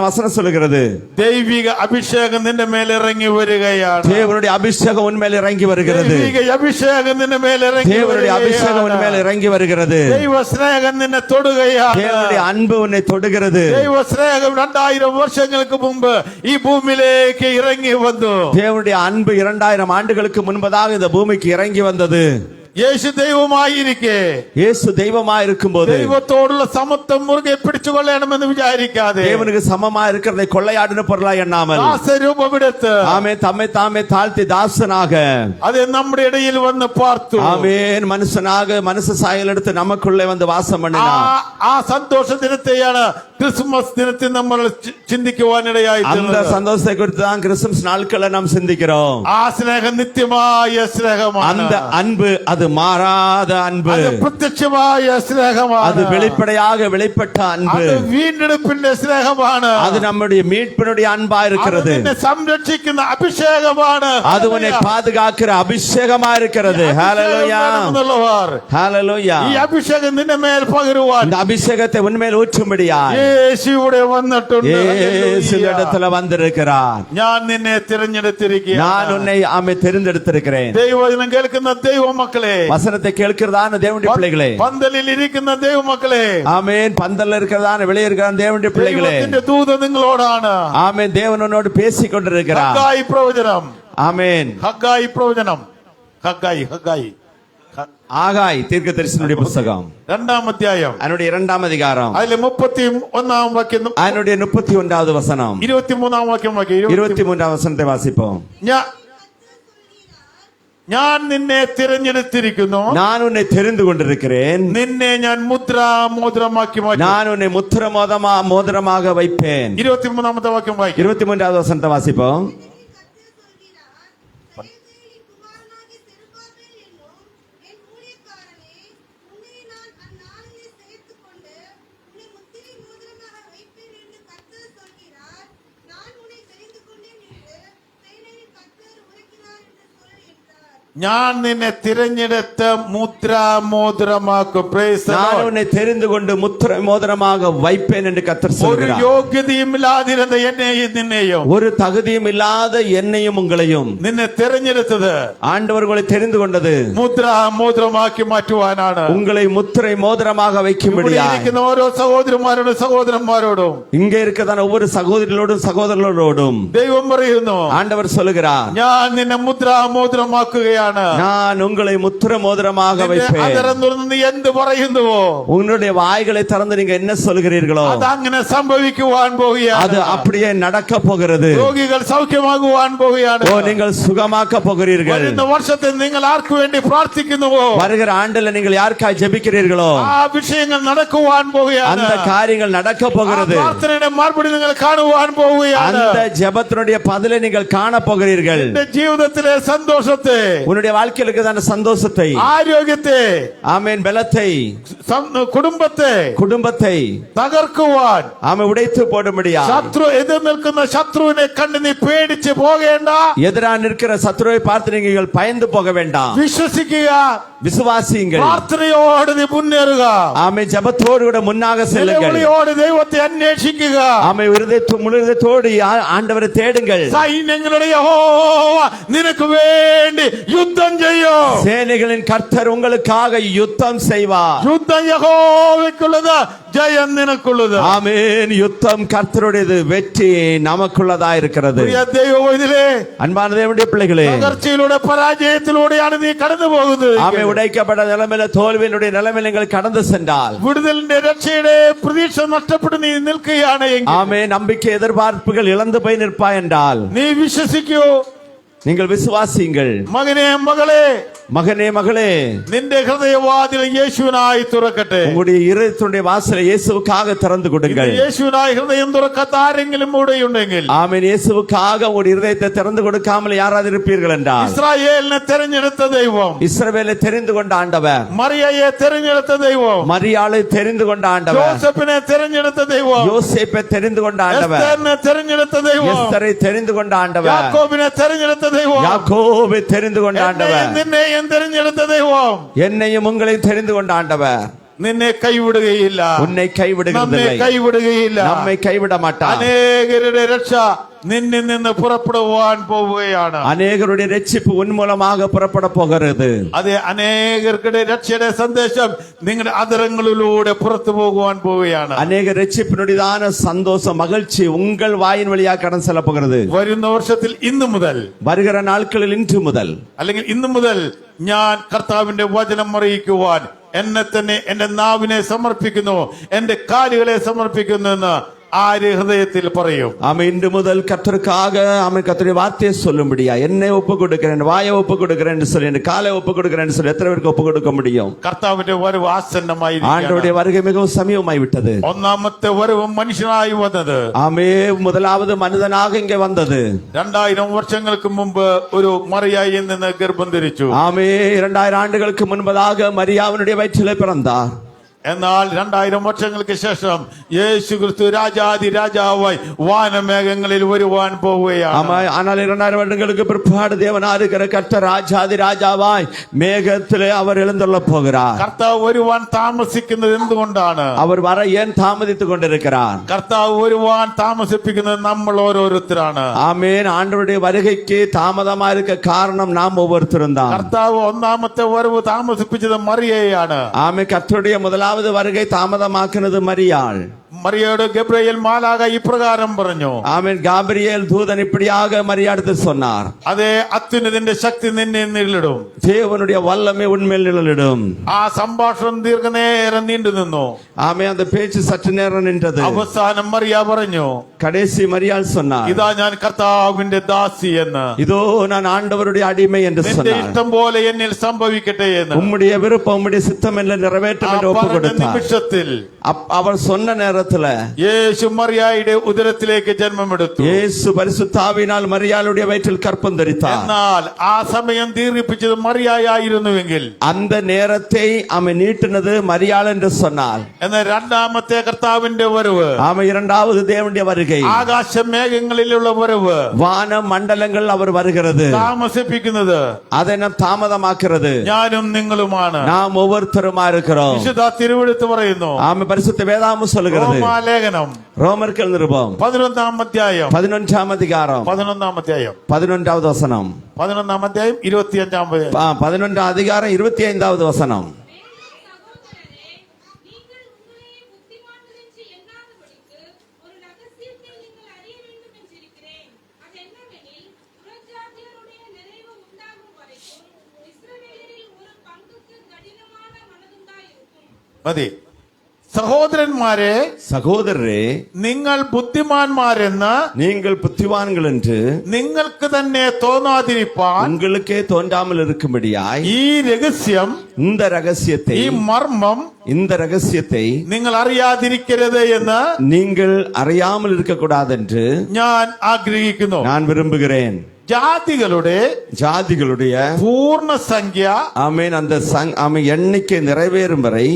வசனம் சொல்லுகிறது, ദൈവിക അഭിഷേകം നിന്റെ മേൽ ഇറങ്ങി വരികയാണ്. தேவனுடைய அபிஷேகம் உன்மேல் இறங்கி வருகிறது. ദൈവിക അഭിഷേകം നിന്റെ മേൽ ഇറങ്ങി தேவனுடைய அபிஷேகம் உன்மேல் இறங்கி வருகிறது. ദൈവ സ്നേഹം നിന്നെ തൊടുകയാണ്. தேவனுடைய அன்பு உன்னை தொடுகிறது. ദൈവ സ്നേഹം 2000 വർഷങ്ങൾക്ക് മുമ്പ് ഈ ഭൂമിയിലേക്ക് ഇറങ്ങി വന്നു. தேவனுடைய அன்பு 2000 ஆண்டுகளுக்கு முன்பதாக இந்த பூமிக்கு இறங்கி வந்தது. യേശു ദൈവമായിരിക്കെ, இயேசு தெய்வமாய் இருக்கும்போது ദൈവത്തോടുള്ള സമത്വം മുറുകെ പിടിച്ചുകൊള്ളണമെന്ന് വിചാരിക്കാതെ தேவனுக்கு சமமா இருக்கிறதை கொள்ளையாடின பொருளா எண்ணாமல் ദാസരൂപമെടുത്ത് ஆமே தம்மை தாமே தாழ்த்தி தாசனாக അത് നമ്മുടെ ഇടയിൽ വന്ന് പാർത്തു. ஆமேன் மனுஷனாக மனுஷ சாயல் எடுத்து நமக்குள்ளே வந்து வாசம் பண்ணினார். ആ സന്തോഷ ദിനത്തെയാണ് ക്രിസ്മസ് ദിനത്തിൽ നമ്മൾ ചിന്തിക്കുവാനിടയായി. அந்த சந்தோஷத்தை குறித்து தான் கிறிஸ்துமஸ் நாட்களை நாம் சிந்திக்கிறோம். ആ സ്നേഹം നിത്യമായ സ്നേഹമാണ്. அந்த அன்பு அது மாறாத அன்பு, അത് പ്രത്യക്ഷമായ സ്നേഹമാണ്. அது வெளிப்படையாக வெளிப்பட்ட அன்பு, അത് വീണ്ടെടുപ്പിന്റെ സ്നേഹമാണ്. அது நம்முடைய மீட்பினுடைய அன்பா இருக்கிறது. നിന്നെ സംരക്ഷിക്കുന്ന അഭിഷേകമാണ്. அது உன்னை பாதுகாக்கிற அபிஷேகமா இருக்கிறது. ஹalleluya, ஹalleluya. ഈ അഭിഷേകം നിന്റെ മേൽ പകരുവാൻ இந்த அபிஷேகத்தை உன்மேல் ஊற்றும்படியாய் യേശു ഇവിടെ വന്നിട്ടുണ്ട്. இயேசு இடத்துல வந்திருக்கிறார். ഞാൻ നിന്നെ തിരഞ്ഞെടുത്തിരിക്കുകയാണ്. நான் உன்னை ஆமே தெரிந்தெடுத்திருக்கிறேன். ദൈവവചനം കേൾക്കുന്ന ദൈവമക്കളെ, வசனத்தை கேட்கிறதான தேவனுடைய பிள்ளைகளே, പന്തലിൽ ഇരിക്കുന്ന ദൈവമക്കളെ, ஆமென், பந்தல்ல இருக்கிறதான வெளியே இருக்கிற தேவனுடைய பிள்ளைகளே, ദൈവത്തിന്റെ ദൂത് നിങ്ങളോടാണ്. ஆமென், தேவன் உன்னோடு பேசிக் கொண்டிருக்கிறார். ഹഗ്ഗായി പ്രവചനം, ஆமென், ഹഗ്ഗായി പ്രവചനം, ഹഗ്ഗായി ஆகாய் தீர்க்கதரிசனுடைய புத்தகம் 2-ാം അധ്യായം அதனுடைய 2ஆம் அதிகாரம் അതിലെ 31-ാം വാക്യം, அதனுடைய 31வது வசனம், 23-ാം വാക്യം 23ஆம் வசனத்தை வாசிப்போம். ഞാൻ നിന്നെ തിരഞ്ഞെടുത്തിരിക്കുന്നു, நான் உன்னை தெரிந்து கொண்டிருக்கிறேன், നിന്നെ ഞാൻ മുദ്രാമോതിരമാക്കി മാറ്റും. நான் உன்னை முத்திர மோதிரமாக வைப்பேன். 23-ാമത്തെ വാക്യം വായിക്കും. 23வது வசனத்தை வாசிப்போம். ഞാൻ നിന്നെ തിരഞ്ഞെടുത്ത് മുദ്രാമോതിരമാക്കും. நான் உன்னை தெரிந்து கொண்டு முத்திரை மோதிரமாக வைப்பேன் என்று கர்த்தர் ഒരു சொல்கிறார். യോഗ്യതയും ഇല്ലാതിരുന്ന എന്നെയും നിന്നെയും, ஒரு தகுதியும் இல்லாத என்னையும் உங்களையும் നിന്നെ തിരഞ്ഞെടുത്തത് ஆண்டவர் உங்களை தெரிந்து கொண்டது മുദ്രാമോതിരമാക്കി മാറ്റുവാനാണ്. உங்களை முத்திரை மோதிரமாக ഇവിടെ வைக்கும்படியாய். ഇരിക്കുന്ന ഓരോ സഹോദരന്മാരോടും സഹോദരന്മാരോടും இங்கே இருக்கதான ஒவ்வொரு சகோதரிகளோடும் சகோதரர்களோடும் ദൈവം പറയുന്നു, ஆண்டவர் சொல்லுகிறார், ഞാൻ നിന്നെ മുദ്രാമോതിരമാക്കുകയാണ്. நான் உங்களை முத்திர மோதிரமாக வைப்பேன். അതരം തുറന്ന് നീ എന്ത് പറയുന്നുവോ, உங்களுடைய வாய்களை திறந்து நீங்க என்ன சொல்கிறீர்களோ അത് അങ്ങനെ സംഭവിക്കുവാൻ அது പോവുകയാണ്. அப்படியே நடக்க போகிறது. രോഗികൾ സൗഖ്യമാകുവാൻ പോവുകയാണ്. ஓ, நீங்கள் சுகமாக்க போகிறீர்கள். വരുന്ന വർഷത്തിൽ നിങ്ങൾ ആർക്ക് വേണ്ടി പ്രാർത്ഥിക്കുന്നുവോ, வருகிற ஆண்டுல நீங்கள் யாருக்காய் ஜெபிக்கிறீர்களோ ആ വിഷയങ്ങൾ നടക്കുവാൻ പോവുകയാണ്. அந்த காரியங்கள் நடக்க போகிறது. പ്രാർത്ഥനയുടെ മറുപടി നിങ്ങൾ കാണുവാൻ പോവുകയാണ്. அந்த ஜெபத்தினுடைய பதிலை நீங்கள் காண போகிறீர்கள். നിന്റെ ജീവിതത്തിലെ സന്തോഷത്തെ, உன்னுடைய வாழ்க்கையில் இருக்கிறதான சந்தோஷத்தை, ആരോഗ്യത്തെ, ஆமென், பலத்தை, കുടുംബത്തെ குடும்பத்தை തകർക്കുവാൻ ஆமென் உடைத்து போடும்படியா. ശത്രു എതിർ നിൽക്കുന്ന ശത്രുവിനെ കണ്ട് നീ പേടിച്ച് പോകേണ്ട. எதிரா நிற்கிற சத்துருவை பார்த்து நீங்கள் பயந்து போக வேண்டாம். വിശ്വസിക്കുക, விசுவாசியுங்கள். പ്രാർത്ഥനയോട് നീ മുന്നേറുക, ஆமென், ஜெபத்தோடு கூட முன்னாக செல்லுங்கள். നിലവിളിയോട് ദൈവത്തെ അന്വേഷിക്കുക. ஆமென், முழு இதயத்தோடு ஆண்டவரை தேடுங்கள். സൈന്യങ്ങളുടെ യഹോവ നിനക്ക് വേണ്ടി യുദ്ധം ചെയ്യും. சேனைகளின் கர்த்தர் உங்களுக்காக யுத்தம் செய்வார். യുദ്ധം യഹോവയ്ക്കുള്ളത്, ജയം നിനക്കുള്ളത്. ஆமென், யுத்தம் கர்த்தருடையது, வெற்றி நமக்குள்ளதா இருக்கிறது. പ്രിയ ദൈവവൈതലേ, அன்பான தேவனுடைய பிள்ளைகளே, തകർച്ചയിലൂടെ പരാജയത്തിലൂടെയാണ് നീ കടന്നു പോകുന്നത്. ஆமென், உடைக்கப்பட்ட நிலைமையில தோல்வியினுடைய நிலைமையில் நீங்கள் கடந்து சென்றால், വിടുതലിന്റെ രക്ഷയുടെ പ്രതീക്ഷ നഷ്ടപ്പെട്ട് നീ നിൽക്കുകയാണ് എങ്കിൽ, ஆமென், நம்பிக்கை எதிர்பார்ப்புகள் இழந்து போய் நிற்பாய் என்றால், നീ വിശ്വസിക്കൂ, நீங்கள் விசுவாசியுங்கள். മകനെ മകളെ, மகனே மகளே, നിന്റെ ഹൃദയവാതിൽ യേശുവിനായി തുറക്കട്ടെ. உங்களுடைய இருதயத்தினுடைய வாசலை இயேசுவுக்காக திறந்து கொடுங்கள். ഇന്ന് യേശുവിനായി ഹൃദയം തുറക്കാത്ത ആരെങ്കിലും ഇവിടെയുണ്ടെങ്കിൽ, ஆமென். இயேசுவுக்காக உங்களுடைய இருதயத்தை திறந்து கொடுக்காமல் யாராவது இருப்பீர்கள் என்றால், ഇസ്രായേലിനെ തെരഞ്ഞെടുത്ത ദൈവം, இஸ்ரவேலை தெரிந்து கொண்ட ஆண்டவர், മറിയയെ തെരഞ്ഞെടുത്ത ദൈവം, மரியாளை தெரிந்து கொண்ட ஆண்டவர், ജോസഫിനെ തെരഞ്ഞെടുത്ത ദൈവം, யோசேப்பை தெரிந்து கொண்ட ஆண்டவர், എസ്തേറിനെ തെരഞ്ഞെടുത്ത ദൈവം, எஸ்தரை தெரிந்து கொண்ட ஆண்டவர், യാക്കോബിനെ തെരഞ്ഞെടുത്ത ദൈവം, யாக்கோபை தெரிந்து கொண்ட ஆண்டவர், നിന്നെയും തെരഞ്ഞെടുത്ത ദൈവം, என்னையும் உங்களையும் தெரிந்து கொண்ட ஆண்டவர் നിന്നെ കൈവിടുകയില്ല, உன்னை നമ്മെ கைவிடுகிறதில்லை, കൈവിടുകയില്ല. நம்மை கைவிட மாட்டார். അനേകരുടെ രക്ഷ നിന്നിൽ നിന്ന് പുറപ്പെടുവാൻ പോവുകയാണ്. அநேகருடைய ரட்சிப்பு உன் மூலமாக புறப்பட போகிறது. അതെ, അനേകരുടെ രക്ഷയുടെ സന്ദേശം നിങ്ങളുടെ അതരങ്ങളിലൂടെ പുറത്തു പോകുവാൻ പോവുകയാണ്. அநேக ரட்சிப்பினுடையதான சந்தோஷம், மகிழ்ச்சி உங்கள் வாயின் வழியாக கடந்து செல்ல போகிறது. വരുന്ന വർഷത്തിൽ ഇന്നു മുതൽ, வருகிற நாட்களில் இன்று முதல், അല്ലെങ്കിൽ ഇന്നു മുതൽ ഞാൻ കർത്താവിന്റെ വചനം അറിയിക്കുവാൻ എന്നെ തന്നെ, എന്റെ നാവിനെ സമർപ്പിക്കുന്നു, എന്റെ കാലുകളെ സമർപ്പിക്കുന്നു എന്ന് ആര് ഹൃദയത്തിൽ പറയും? ஆமென். இன்று முதல் கர்த்தருக்காக ஆமென் கர்த்தருடைய வார்த்தையை சொல்லும்படியா என்னை ஒப்பு கொடுக்கிறேன், வாயை ஒப்பு கொடுக்கிறேன் என்று சொல்லி, என் காலை ஒப்பு கொடுக்கிறேன் என்று சொல்லி எத்தனை பேருக்கு ஒப்பு கொடுக்க முடியும்? കർത്താവിന്റെ വരവ് ആസന്നമായി. ஆண்டவருடைய வருகை மிகவும் சமீபமாய் விட்டது. ഒന്നാമത്തെ വരവ് മനുഷ്യനായി വന്നത്, ஆமே, முதலாவது மனிதனாக இங்கே வந்தது. 2000 വർഷങ്ങൾക്ക് മുമ്പ് ഒരു മറിയായിൽ നിന്ന് ഗർഭം ധരിച്ചു. ஆமே, 2000 ஆண்டுகளுக்கு முன்பதாக மரியாவினுடைய வயிற்றிலே பிறந்தார். എന്നാൽ 2000 വർഷങ്ങൾക്ക് ശേഷം യേശു ക്രിസ്തു രാജാതി രാജാവായി വാനമേഘങ്ങളിൽ വരുവാൻ പോവുകയാണ്. ஆமா, ஆனால் 2000 வருடங்களுக்கு பிற்பாடு தேவனாக இருக்கிற கர்த்தர் ராஜாதி ராஜாவாய் மேகத்திலே அவர் எழுந்தருள போகிறார். കർത്താവ് വരുവാൻ താമസിക്കുന്നത് എന്തുകൊണ്ടാണ്? அவர் வர ஏன் தாமதித்துக் கொண்டிருக்கிறார்? കർത്താവ് വരുവാൻ താമസിപ്പിക്കുന്നത് നമ്മൾ ഓരോരുത്തരാണ്. ஆமென். ஆண்டவருடைய வருகைக்கு தாமதமா இருக்க காரணம் நாம் ஒவ்வொருத்தரும் தான். കർത്താവ് ഒന്നാമത്തെ വരവ് താമസിപ്പിച്ചത് മറിയയാണ്. ஆமென். கர்த்தருடைய முதலாவது வருகை தாமதமாக்குனது மரியாள். മറിയയോട് ഗബ്രിയേൽ മാലാഖ ഇപ്രകാരം പറഞ്ഞു. ஆமென். காபிரியேல் தூதன் இப்படியாக மரியாதை சொன்னார். അതേ, അത്യുന്നതിന്റെ ശക്തി നിന്നെ നിഴലിടും. தேவனுடைய வல்லமை உன்மேல் நிழலிடும். ആ സംഭാഷണം ദീർഘനേരം നീണ്ടു നിന്നു. ஆமென். அந்த பேச்சு சற்று நேரம் நின்றது. അവസാനം മറിയ പറഞ്ഞു, கடைசி மரியாள் சொன்னார், ഇതാ ഞാൻ കർത്താവിന്റെ ദാസി എന്ന്. இதோ நான் ஆண்டவருடைய அடிமை என்று നിന്റെ சொன்னார். ഇഷ്ടം പോലെ എന്നിൽ സംഭവിക്കട്ടെ എന്ന്. உம்முடைய விருப்பம் உம்முடைய சித்தம் என்ற நிறைவேற்றும் என்று ஒப்பு പറഞ്ഞ கொடுத்தார். നിമിഷത്തിൽ அவர் சொன்ன நேரத்துல യേശു മറിയായുടെ ഉദരത്തിലേക്ക് ജന്മമെടുത്തു. இயேசு பரிசுத்தாவினால் மரியாளுடைய வயிற்றில் கற்பம் தரித்தார். എന്നാൽ ആ സമയം ദീർഘിപ്പിച്ചത് മറിയായിരുന്നുവെങ്കിൽ, அந்த நேரத்தை அவன் நீட்டினது மரியாள் என்று சொன்னார். എന്നാൽ രണ്ടാമത്തെ കർത്താവിന്റെ വരവ്, அவன் இரண்டாவது தேவனுடைய வருகை, ആകാശ മേഘങ്ങളിലുള്ള വരവ്, வான மண்டலங்கள் அவர் வருகிறது, താമസിപ്പിക്കുന്നത് அதை நாம் தாமதமாக்குறது ഞാനും നിങ്ങളുമാണ്. நாம் ஒவ்வொருத்தருமா இருக்கிறோம். വിശുദ്ധ തിരുവെഴുത്ത് പറയുന്നു, ஆமென். பரிசுத்த வேதாகமம் சொல்லுகிறது. റോമാലേഖനം ரோமர்கள் நிருபம் 11-ാം അധ്യായം 11-ஆம் அதிகாரம் 11-ാം അധ്യായം 11வது வசனம், 11-ാം അധ്യായം 25-ാം വചനം. 11-ஆம் அதிகாரம் 25வது வசனம். മതി. സഹോദരന്മാരെ, சகோதரரே, നിങ്ങൾ ബുദ്ധിമാന്മാരെന്ന് நீங்கள் புத்திவான்கள் என்று നിങ്ങൾക്ക് തന്നെ തോന്നാതിരിപ്പാൻ உங்களுக்கே தோன்றாமல் இருக்கும்படியாய் ഈ രഹസ്യം, இந்த ரகசியத்தை, ഈ മർമ്മം இந்த ரகசியத்தை നിങ്ങൾ അറിയാതിരിക്കരുത് എന്ന് நீங்கள் அறியாமல் இருக்கக்கூடாதென்று ഞാൻ ആഗ്രഹിക്കുന്നു. நான் விரும்புகிறேன். ஜாதிகளுடைய പൂർണ്ണ സംഖ്യ, ஆமென், அந்த ஆமென் எண்ணிக்கை நிறைவேறும் வரை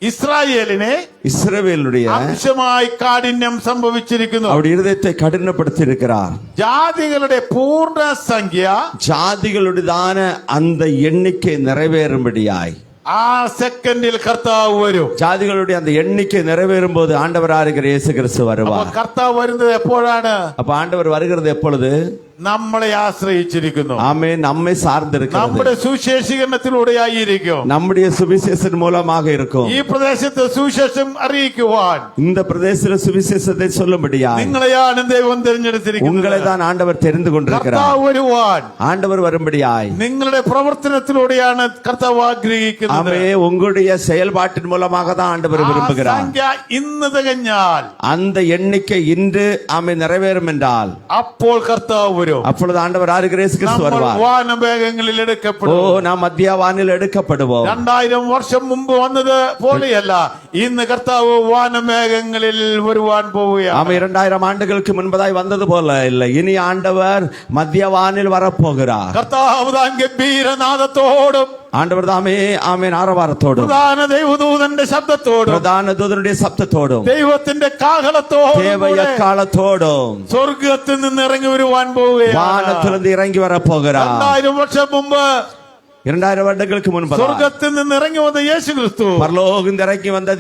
ഇസ്രായേലിനെ இஸ்ரவேலுடைய അംശമായി കാഠിന്യം സംഭവിച്ചിരിക്കുന്നു. அவருடைய இருதயத்தை கடினப்படுத்தி இருக்கிறார். ജാതികളുടെ പൂർണ്ണ സംഖ്യ, ஜாதிகளுடையதான அந்த எண்ணிக்கை நிறைவேறும்படியாய் ആ സെക്കൻഡിൽ കർത്താവ് വരും. ஜாதிகளுடைய அந்த எண்ணிக்கை நிறைவேறும் போது ஆண்டவராக இருக்கிற இயேசு கிறிஸ்து வருவார். കർത്താവ് വരുന്നത് എപ്പോഴാണ്? அப்ப ஆண்டவர் வருகிறது எப்பொழுது? നമ്മളെ ആശ്രയിച്ചിരിക്കുന്നു. ஆமென். நம்மை சார்ந்திருக்கிறது. നമ്മുടെ സുവിശേഷീകരണത്തിലൂടെ ആയിരിക്കും. நம்முடைய சுவிசேஷன் மூலமாக இருக்கும். ഈ പ്രദേശത്ത് സുവിശേഷം അറിയിക്കുവാൻ இந்த பிரதேசத்தில் சுவிசேஷத்தை சொல்லும்படியாய் നിങ്ങളെയാണ് ദൈവം തിരഞ്ഞെടുത്തിരിക്കുന്നത്. உங்களை தான் ஆண்டவர் தெரிந்து கொண்டிருக்கிறார். കർത്താവ് വരുവാൻ ஆண்டவர் வரும்படியாய் നിങ്ങളുടെ പ്രവർത്തനത്തിലൂടെയാണ് കർത്താവ് ആഗ്രഹിക്കുന്നത്. ஆமென். உங்களுடைய செயல்பாட்டின் மூலமாக தான் ஆண்டவர் விரும்புகிறார். സംഖ്യ ഇന്ന് തികഞ്ഞാൽ, அந்த எண்ணிக்கை இன்று ஆமென் நிறைவேறும் என்றால் അപ്പോൾ കർത്താവ് വരും. வரும். அப்பொழுது ஆண்டவர் ஆறுகிற இயேசு கிறிஸ்து നമ്മൾ வருவார். വാനമേഘങ്ങളിൽ ஓ എടുക്കപ്പെടും. நாம் மத்திய வானில் எடுக்கப்படுவோம். 2000 വർഷം മുമ്പ് വന്നത് പോലെയല്ല, ഇന്ന് കർത്താവ് വാനമേഘങ്ങളിൽ വരുവാൻ പോവുകയാണ്. ஆமா, 2000 ஆண்டுகளுக்கு முன்பதாய் வந்தது போல இல்லை, இனி ஆண்டவர் மத்திய வானில் வரப்போகிறார். കർത്താവ് താൻ ഗംഭീരനാദത്തോടും ஆண்டவர் தாமே ஆமென் ஆரவாரத்தோடும் പ്രധാന ദൈവദൂതന്റെ ശബ്ദത്തോടും பிரதான தூதனுடைய சப்தத்தோடும் ദൈവത്തിന്റെ കാഹളത്തോടും தேவ எக்காலத்தோடும் സ്വർഗത്തിൽ നിന്ന് ഇറങ്ങി വരുവാൻ പോവുകയാണ്. வானத்திலிருந்து இறங்கி வரப்போகிறார். 2000 വർഷം മുമ്പ് 2000 வருடங்களுக்கு முன்பதாக സ്വർഗത്തിൽ നിന്ന് ഇറങ്ങി വന്ന യേശു ക്രിസ്തു பரலோகம் இறங்கி வந்த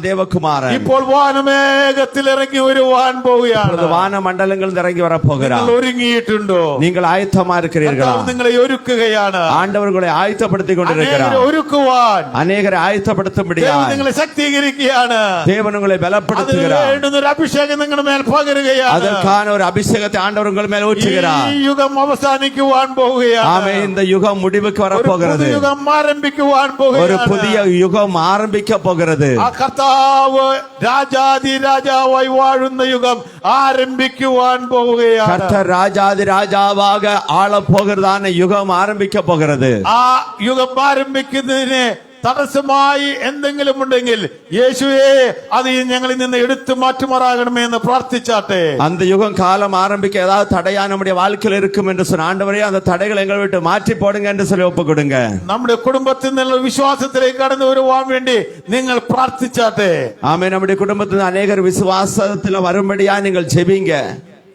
தேவகுமாரன் ഇപ്പോൾ വാനമേഘത്തിൽ ഇറങ്ങി വരുവാൻ പോവുകയാണ്. வான மண்டலங்கள் இறங்கி வரப்போகிறார். നിങ്ങൾ ഒരുങ്ങിയിട്ടുണ്ടോ? நீங்கள் ஆயத்தமா இருக்கிறீர்களா? കർത്താവ് നിങ്ങളെ ഒരുക്കുകയാണ്. ஆண்டவர்களை ஆயத்தப்படுத்திக் கொண்டிருக்கிறார். അനേകരെ ഒരുക്കുവാൻ அநேகரை ஆயத்தப்படுத்தும்படியா ദൈവം നിങ്ങളെ ശക്തീകരിക്കുകയാണ്. தேவன் உங்களை பலப்படுத்துகிறார். വേണ്ടുന്ന ഒരു അഭിഷേകം നിങ്ങളുടെ മേൽ പകരുകയാണ്. அதற்கான ஒரு அபிஷேகத்தை ஆண்டவர் உங்கள் மேல் ஊற்றுகிறார். ഈ യുഗം അവസാനിക്കുവാൻ പോവുകയാണ്. ஆமென். இந்த யுகம் முடிவுக்கு வரப்போகிறது. യുഗം ആരംഭിക്കുവാൻ ஒரு പോവുകയാണ്. புதிய யுகம் ஆரம்பிக்க போகிறது. ആ കർത്താവ് രാജാതി രാജാവായി വാഴുന്ന യുഗം ആരംഭിക്കുവാൻ പോവുകയാണ്. கர்த்தர் ராஜாதி ராஜாவாக ஆள போகிறதான யுகம் ஆரம்பிக்க போகிறது. ആ യുഗം ആരംഭിക്കുന്നതിന് തടസ്സമായി എന്തെങ്കിലും ഉണ്ടെങ്കിൽ യേശുവേ അത് ഞങ്ങളിൽ നിന്ന് എടുത്തു മാറ്റുമാറാകണമേ എന്ന് പ്രാർത്ഥിച്ചാട്ടെ. அந்த யுகம் காலம் ஆரம்பிக்க ஏதாவது தடையா நம்முடைய வாழ்க்கையில் இருக்கும் என்று சொன்ன ஆண்டவரே அந்த தடைகளை எங்களை விட்டு மாற்றி போடுங்க என்று சொல்லி ஒப்பு கொடுங்க. നമ്മുടെ കുടുംബത്തിൽ നിന്നുള്ള വിശ്വാസത്തിലേക്ക് കടന്നു വരുവാൻ വേണ്ടി നിങ്ങൾ പ്രാർത്ഥിച്ചാട്ടെ. ஆமென். நம்முடைய குடும்பத்தில் அநேகர் விசுவாசத்தில் வரும்படியா நீங்கள் ஜெபிங்க.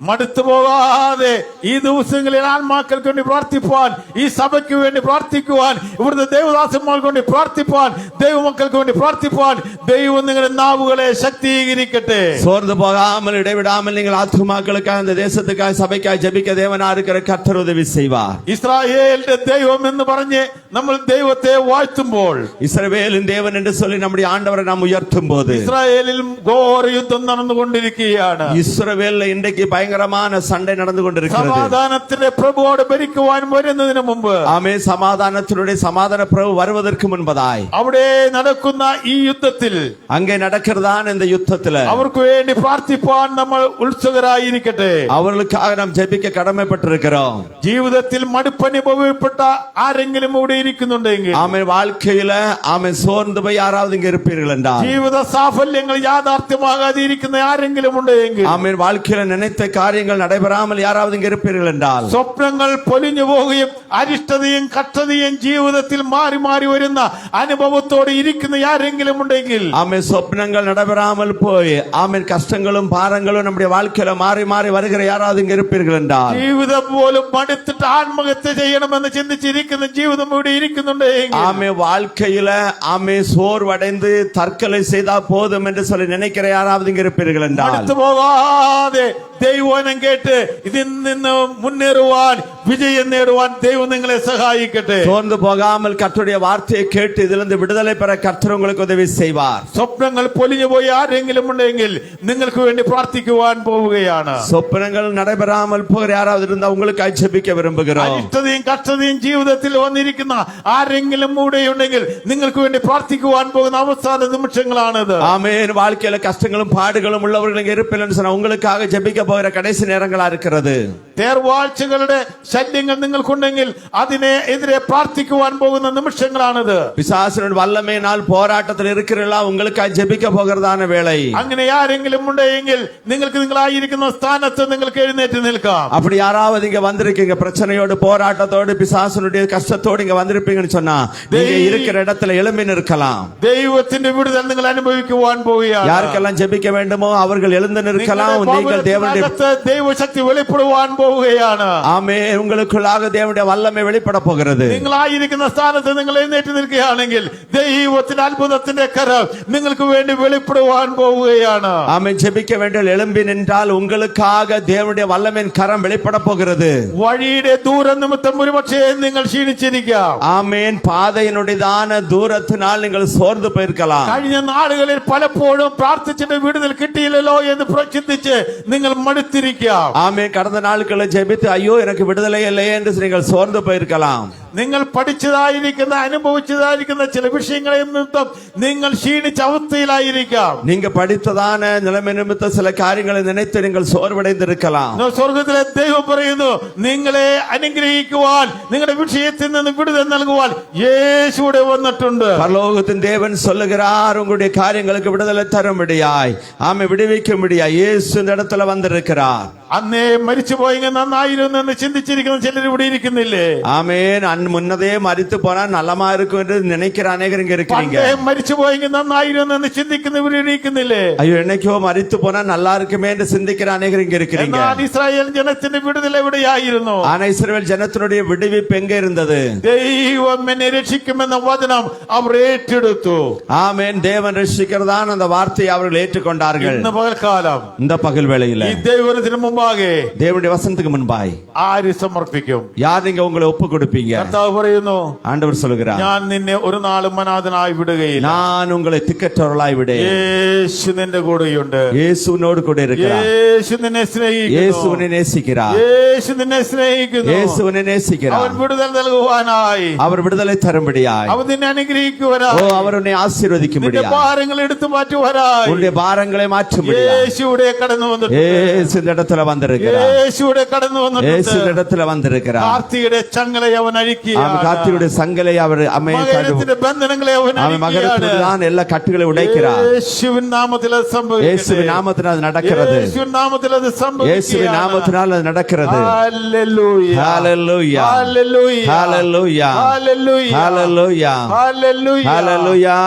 മടുത്തു പോകാതെ ഈ ദിവസങ്ങളിൽ ആത്മാക്കൾക്ക് വേണ്ടി പ്രാർത്ഥിപ്പാൻ, ഈ സഭയ്ക്ക് വേണ്ടി പ്രാർത്ഥിക്കുവാൻ, ഇവിടുത്തെ ദേവദാസന്മാർക്ക് വേണ്ടി പ്രാർത്ഥിപ്പാൻ, ദൈവമക്കൾക്ക് വേണ്ടി പ്രാർത്ഥിപ്പാൻ ദൈവം നിങ്ങളുടെ നാവുകളെ ശക്തീകരിക്കട്ടെ. சோர்ந்து போகாமல் இடைவிடாமல் நீங்கள் ஆத்துமாக்களுக்காக இந்த தேசத்துக்காக சபைக்காக ஜெபிக்க தேவனா இருக்கிற கர்த்தர் உதவி செய்வார். ഇസ്രായേലിന്റെ ദൈവം എന്ന് പറഞ്ഞ് നമ്മൾ ദൈവത്തെ വാഴ്ത്തുമ്പോൾ, இஸ்ரவேலின் தேவன் என்று சொல்லி நம்முடைய ஆண்டவரை நாம் உயர்த்தும் போது ഇസ്രായേലിൽ ഘോര യുദ്ധം നടന്നുകൊണ്ടിരിക്കുകയാണ്. இஸ்ரவேல்ல இன்றைக்கு பயங்கரமான சண்டை நடந்து கொண்டிருக்கிறது. സമാധാനത്തിന്റെ പ്രഭുവോട് ഭരിക്കുവാൻ വരുന്നതിന് മുമ്പ്, ஆமே, சமாதானத்தினுடைய சமாதான பிரபு வருவதற்கு முன்பதாய் അവിടെ നടക്കുന്ന ഈ യുദ്ധത്തിൽ அங்கே நடக்கிறதான இந்த யுத்தத்துல അവർക്ക് വേണ്ടി പ്രാർത്ഥിപ്പാൻ നമ്മൾ ഉത്സുകരായിരിക്കട്ടെ. அவர்களுக்காக நாம் ஜெபிக்க கடமைப்பட்டிருக்கிறோம். ജീവിതത്തിൽ മടുപ്പനുഭവപ്പെട്ട ആരെങ്കിലും ഇവിടെ ഇരിക്കുന്നുണ്ടെങ്കിൽ, ஆமே, வாழ்க்கையில ஆமே சோர்ந்து போய் யாராவது இங்க இருப்பீர்கள் என்றால், ജീവിത സാഫല്യങ്ങൾ യാഥാർത്ഥ്യമാകാതെ ഇരിക്കുന്ന ആരെങ്കിലും ഉണ്ടെങ്കിൽ, ஆமே, வாழ்க்கையில நினைத்த காரியங்கள் நடைபெறாமல் யாராவது இங்க இருப்பீர்கள் என்றால், സ്വപ്നങ്ങൾ പൊലിഞ്ഞു പോവുകയും അരിഷ്ടതയും കഷ്ടതയും ജീവിതത്തിൽ മാറി മാറി വരുന്ന അനുഭവത്തോടെ ഇരിക്കുന്ന ആരെങ്കിലും ഉണ്ടെങ്കിൽ, ஆமே, சொப்னங்கள் நடைபெறாமல் போய் ஆமே கஷ்டங்களும் பாரங்களும் நம்முடைய வாழ்க்கையில மாறி மாறி வருகிற யாராவது இங்க இருப்பீர்கள் என்றால், ജീവിതം പോലും മടുത്തിട്ട് ആത്മഹത്യ ചെയ്യണമെന്ന് ചിന്തിച്ചിരിക്കുന്ന ജീവിതം ഇവിടെ ഇരിക്കുന്നുണ്ടെങ്കിൽ, ஆமே, வாழ்க்கையில ஆமே சோர்வடைந்து தற்கொலை செய்தா போதும் என்று சொல்லி நினைக்கிற யாராவது இங்க இருப்பீர்கள் என்றால், മടുത്തു പോകാതെ ദൈവവചനം കേട്ട് ഇതിൽ നിന്ന് മുന്നേറുവാൻ, വിജയം നേടുവാൻ ദൈവം നിങ്ങളെ സഹായിക്കട്ടെ. சோர்ந்து போகாமல் கர்த்தருடைய வார்த்தையை கேட்டு இதிலிருந்து விடுதலை பெற கர்த்தர் உங்களுக்கு உதவி செய்வார். സ്വപ്നങ്ങൾ പൊലിഞ്ഞു പോയി ആരെങ്കിലും ഉണ്ടെങ്കിൽ നിങ്ങൾക്ക് വേണ്ടി പ്രാർത്ഥിക്കുവാൻ പോവുകയാണ്. சொப்பனங்கள் நடைபெறாமல் போகிற யாராவது இருந்தா உங்களுக்கு ஜெபிக்க விரும்புகிறோம். അരിഷ്ടതയും കഷ്ടതയും ജീവിതത്തിൽ വന്നിരിക്കുന്ന ആരെങ്കിലും കൂടെ ഉണ്ടെങ്കിൽ നിങ്ങൾക്ക് വേണ്ടി പ്രാർത്ഥിക്കുവാൻ പോകുന്ന അവസാന നിമിഷങ്ങളാണിത്. ஆமென். வாழ்க்கையில கஷ்டங்களும் பாடுகளும் உள்ளவர்கள் இங்க இருப்பீங்கன்னு சொன்னா உங்களுக்காக ஜெபிக்க போகிற கடைசி நேரங்களா இருக்கிறது. തേർവാഴ്ചകളുടെ ശല്യങ്ങൾ നിങ്ങൾക്കുണ്ടെങ്കിൽ അതിനെ എതിരെ പ്രാർത്ഥിക്കുവാൻ പോകുന്ന നിമിഷങ്ങളാണിത്. பிசாசினுடைய வல்லமையினால் போராட்டத்தில் இருக்கிறீர்களா, உங்களுக்காக ஜெபிக்க போகிறதான வேளை. അങ്ങനെ ആരെങ്കിലും ഉണ്ടെങ്കിൽ നിങ്ങൾക്ക് നിങ്ങളായിരിക്കുന്ന സ്ഥാനത്ത് നിങ്ങൾക്ക് എഴുന്നേറ്റ് നിൽക്കാം. அப்படி யாராவது இங்க வந்திருக்கீங்க பிரச்சனையோடு போராட்டத்தோடு பிசாசினுடைய கஷ்டத்தோடு இங்க வந்திருப்பீங்கன்னு சொன்னா நீங்க இருக்கிற இடத்துல எழும்பி நிற்கலாம். ദൈവത്തിന്റെ വിടുതൽ നിങ്ങൾ അനുഭവിക്കുവാൻ പോവുകയാണ്. யாருக்கெல்லாம் ஜெபிக்க வேண்டுமோ அவர்கள் எழுந்து நிற்கலாம். நீங்கள் தேவனுடைய ദൈവശക്തി വെളിപ്പെടുവാൻ പോവുകയാണ്. ஆமே, உங்களுக்குள்ளாக தேவனுடைய வல்லமை வெளிப்பட போகிறது. നിങ്ങളായിരിക്കുന്ന സ്ഥാനത്ത് നിങ്ങൾ എഴുന്നേറ്റ് നിൽക്കുകയാണെങ്കിൽ ദൈവത്തിന്റെ അത്ഭുതത്തിന്റെ കരം നിങ്ങൾക്ക് വേണ്ടി വെളിപ്പെടുവാൻ പോവുകയാണ്. ஆமே, ஜெபிக்க வேண்டிய எழும்பி நின்றால் உங்களுக்காக தேவனுடைய வல்லமையின் கரம் வெளிப்பட போகிறது. വഴിയുടെ ദൂരം നിമിത്തം ഒരുപക്ഷേ നിങ്ങൾ ക്ഷീണിച്ചിരിക്കാം. ஆமேன். பாதையினுடையதான தூரத்தினால் நீங்கள் சோர்ந்து போயிருக்கலாம். കഴിഞ്ഞ നാളുകളിൽ പലപ്പോഴും പ്രാർത്ഥിച്ചിട്ട് വിടുതൽ കിട്ടിയില്ലല്ലോ എന്ന് ചിന്തിച്ച് നിങ്ങൾ മടുത്തിരിക്കാം. ஆமே, கடந்த நாட்களில் ஜெபித்து ஐயோ எனக்கு விடுதலை விடுதலை இல்லை என்று நீங்கள் சோர்ந்து போயிருக்கலாம். നിങ്ങൾ പഠിച്ചതായിരിക്കുന്ന അനുഭവിച്ചതായിരിക്കുന്ന ചില വിഷയങ്ങളെ നിമിത്തം നിങ്ങൾ ക്ഷീണിച്ച അവസ്ഥയിലായിരിക്കാം. நீங்க படித்ததான நிலைமை நிமித்த சில காரியங்களை நினைத்து நீங்கள் சோர்வடைந்திருக்கலாம். സ്വർഗത്തിലെ ദൈവം പറയുന്നു, നിങ്ങളെ അനുഗ്രഹിക്കുവാൻ, നിങ്ങളുടെ വിഷയത്തിൽ നിന്ന് വിടുതൽ നൽകുവാൻ യേശുവിടെ വന്നിട്ടുണ്ട്. பரலோகத்தின் தேவன் சொல்லுகிறார், உங்களுடைய காரியங்களுக்கு விடுதலை தரும்படியாய், ஆமை விடுவிக்கும்படியாய் இயேசு இந்த இடத்துல வந்திருக்கிறார். അന്നേ മരിച്ചു പോയെങ്കിൽ നന്നായിരുന്നു എന്ന് ചിന്തിച്ചിരിക്കുന്ന ചിലർ ഇവിടെ ഇരിക്കുന്നില്ലേ? ஆமென். முன்னதே மரித்து போனா நல்லமா இருக்கும் என்று நினைக்கிற அநேகர் இங்க இருக்கிறீங்க. മരിച്ചു പോയെങ്കിൽ നന്നായിരുന്നു എന്ന് ചിന്തിക്കുന്ന ഇവിടെ ഇരിക്കുന്നില്ലേ? ஐயோ, என்னைக்கோ மரித்து போனா நல்லா இருக்குமே என்று சிந்திக்கிற அநேகர் இங்க இருக்கிறீங்க. എന്നാൽ ഇസ്രായേൽ ജനത്തിന്റെ വിടുതൽ എവിടെയായിരുന്നു? ஆனா இஸ்ரவேல் ஜனத்தினுடைய விடுவிப்பு எங்க இருந்தது? ദൈവം എന്നെ രക്ഷിക്കുമെന്ന വചനം അവർ ഏറ്റെടുത്തു. ஆமென். தேவன் ரட்சிக்கிறதான அந்த வார்த்தையை அவர்கள் ஏற்றுக்கொண்டார்கள். ഇന്ന് പകൽക്കാലം இந்த பகல் வேளையில ഈ ദൈവത്തിന് മുമ്പാകെ தேவனுடைய வசனத்துக்கு முன்பாய் ആര് സമർപ്പിക്കും? யார் நீங்க உங்களை ஒப்பு கொடுப்பீங்க? കർത്താവ് പറയുന്നു, ஆண்டவர் சொல்லுகிறார், ഞാൻ നിന്നെ ഒരു നാളും അനാഥനായി വിടുകയില്ല. நான் உங்களை திக்கற்றவர்களாய் விடேன். യേശു നിന്റെ കൂടെയുണ്ട്. இயேசுவோடு கூட இருக்கிறார். യേശു നിന്നെ സ്നേഹിക്കുന്നു. இயேசு உன்னை நேசிக்கிறார். യേശു നിന്നെ സ്നേഹിക്കുന്നു. இயேசு உன்னை അവൻ நேசிக்கிறார். വിടുതൽ നൽകുവാനായി, அவர் விடுதலை தரும்படியாய், അവൻ നിന്നെ ஓ അനുഗ്രഹിക്കുവാനായി, அவர் உன்னை നിന്റെ ஆசீர்வதிக்கும்படியாய், ഭാരങ്ങൾ എടുത്തു മാറ്റുവാനായി உன்னுடைய பாரங்களை மாற்றும்படியாய் യേശുവിടെ കടന്നു വന്നിട്ടുണ്ട്. இயேசு இந்த இடத்துல வந்திருக்கிறார். യേശുവിടെ കടന്നു இயேசு இந்த വന്നിട്ടുണ്ട്. இடத்துல வந்திருக்கிறார். കാർത്തിയുടെ ചങ്ങല അവൻ അഴിക്കുകയാണ്. கார்த்தியுடைய சங்கலை அவர் മകരത്തിന്റെ ബന്ധനങ്ങളെ അവൻ അഴിക്കുകയാണ്. தான் எல்லா கட்டுகளை உடைக்கிறார். യേശുവിൻ നാമത്തിൽ അത് സംഭവിക്കട്ടെ. இயேசுவின் நாமத்தினால் அது நடக்கிறது. യേശുവിൻ നാമത്തിൽ അത് இயேசுவின் நாமத்தினால் அது நடக்கிறது. ഹല്ലേലൂയ, ஹalleluya, ഹല്ലേലൂയ, ஹalleluya, ഹല്ലേലൂയ, ஹalleluya, ഹല്ലേലൂയ. ஹalleluya.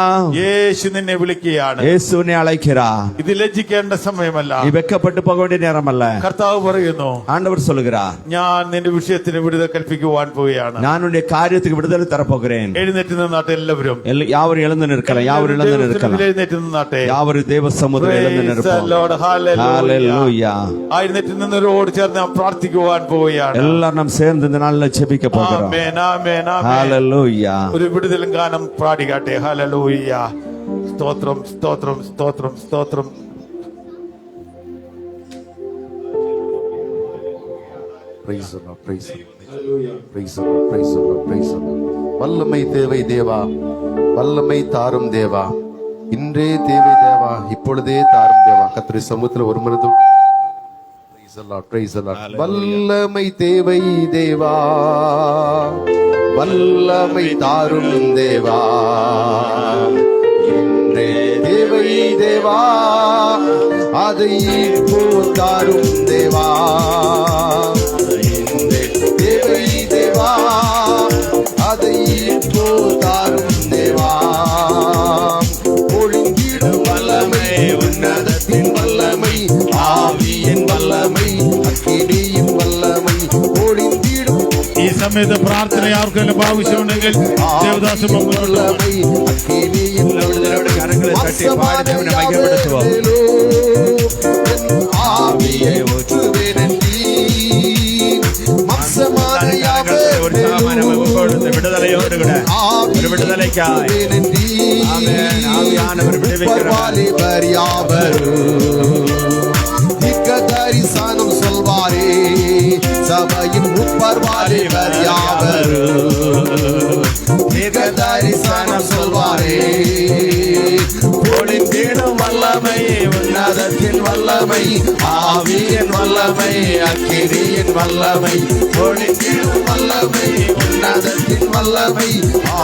യേശു നിന്നെ വിളിക്കുകയാണ്. இயேசு உன்னை அழைக்கிறார். ഇത് ലജ്ജിക്കേണ്ട സമയമല്ല. நீ வெட்கப்பட்டு போக வேண்டிய நேரம் அல்ல. കർത്താവ് പറയുന്നു, ஆண்டவர் சொல்லுகிறார், ഞാൻ നിന്റെ വിഷയത്തിന് വിടുതൽ കൽപ്പിക്കുവാൻ പോവുകയാണ്. நான் உன்னுடைய காரியத்துக்கு விடுதலை தரப்போகிறேன். എഴുന്നേറ്റ് നിന്നാട്ടെ എല്ലാവരും. யாவரும் எழுந்து நிற்கலாம், யாவரும் எழுந்து நிற்கலாம், എഴുന്നേറ്റ് നിന്നാട്ടെ. யாவரும் தேவ சமுதிரம் எழுந்து Praise the நிற்போம். Lord. Hallelujah. ஹalleluya. എഴുന്നേറ്റ് നിന്നവരോട് ചേർന്ന് നാം പ്രാർത്ഥിക്കുവാൻ പോവുകയാണ്. எல்லாரும் நாம் சேர்ந்து இந்த நாள்ல ஜெபிக்க போகிறோம். ആമേൻ, ആമേൻ, ആമേൻ. ஹalleluya. ഒരു വിടുതലും ഗാനം പാടിക്കാട്ടെ. ഹല്ലേലൂയ. സ്തോത്രം, സ്തോത്രം, സ്തോത്രം, സ്തോത്രം. Praise the Lord, praise the Lord. Praise the Lord, praise the Lord, praise the Lord. வல்லமை தேவை தேவா, வல்லமை தாரும் தேவா, இன்றே தேவை தேவா, இப்பொழுதே தாரும் தேவா. கர்த்தருடைய சமூகத்தில் ஒரு மனது praise the Lord, praise the Lord. வல்லமை தேவை தேவா, வல்லமை தாரும் தேவா, இன்றே தேவை தேவா, அதை இப்போ தாரும் தேவா. இன்றே தேவை தேவா, அதை இப்போ தாரும் தேவா. ஒழுங்கிடும் வல்லமை, உன்னதத்தின் வல்லமை, ஆவியின் வல்லமை, அக்கினியின் வல்லமை, ஒழுங்கிடும் ഈ സമയത്ത് പ്രാർത്ഥന ആർക്കെങ്കിലും ആവശ്യമുണ്ടെങ്കിൽ ദേവദാസ வல்லமை, அக்கினியின் கரங்களை தட்டி பாடி தேவனை மகிமைப்படுத்துவோம். ஆவியை ஊற்றுவேனென்றி மம்சமான விடுதலையோடு கூட ஒரு விடுதலைக்காய் ஆமென். ஆவியானவர் விடுவிக்கிறார். தரிசனம் சொல்வாரே, சபையின் முப்பர்வாரி வரியாவரு. தரிசனம் சொல்வாரே, ஒளிந்திடும் வல்லமை, உன்னதத்தின் வல்லமை, ஆவியின் வல்லமை, அக்கினியின் வல்லமை, ஒளிந்திடும் வல்லமை, உன்னதத்தின் வல்லமை,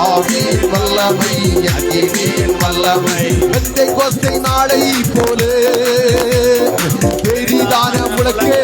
ஆவியின் வல்லமை, அக்கினியின் வல்லமை. பெந்தைக்கோஸ்தை நாளை போல பெரிதான முழக்கே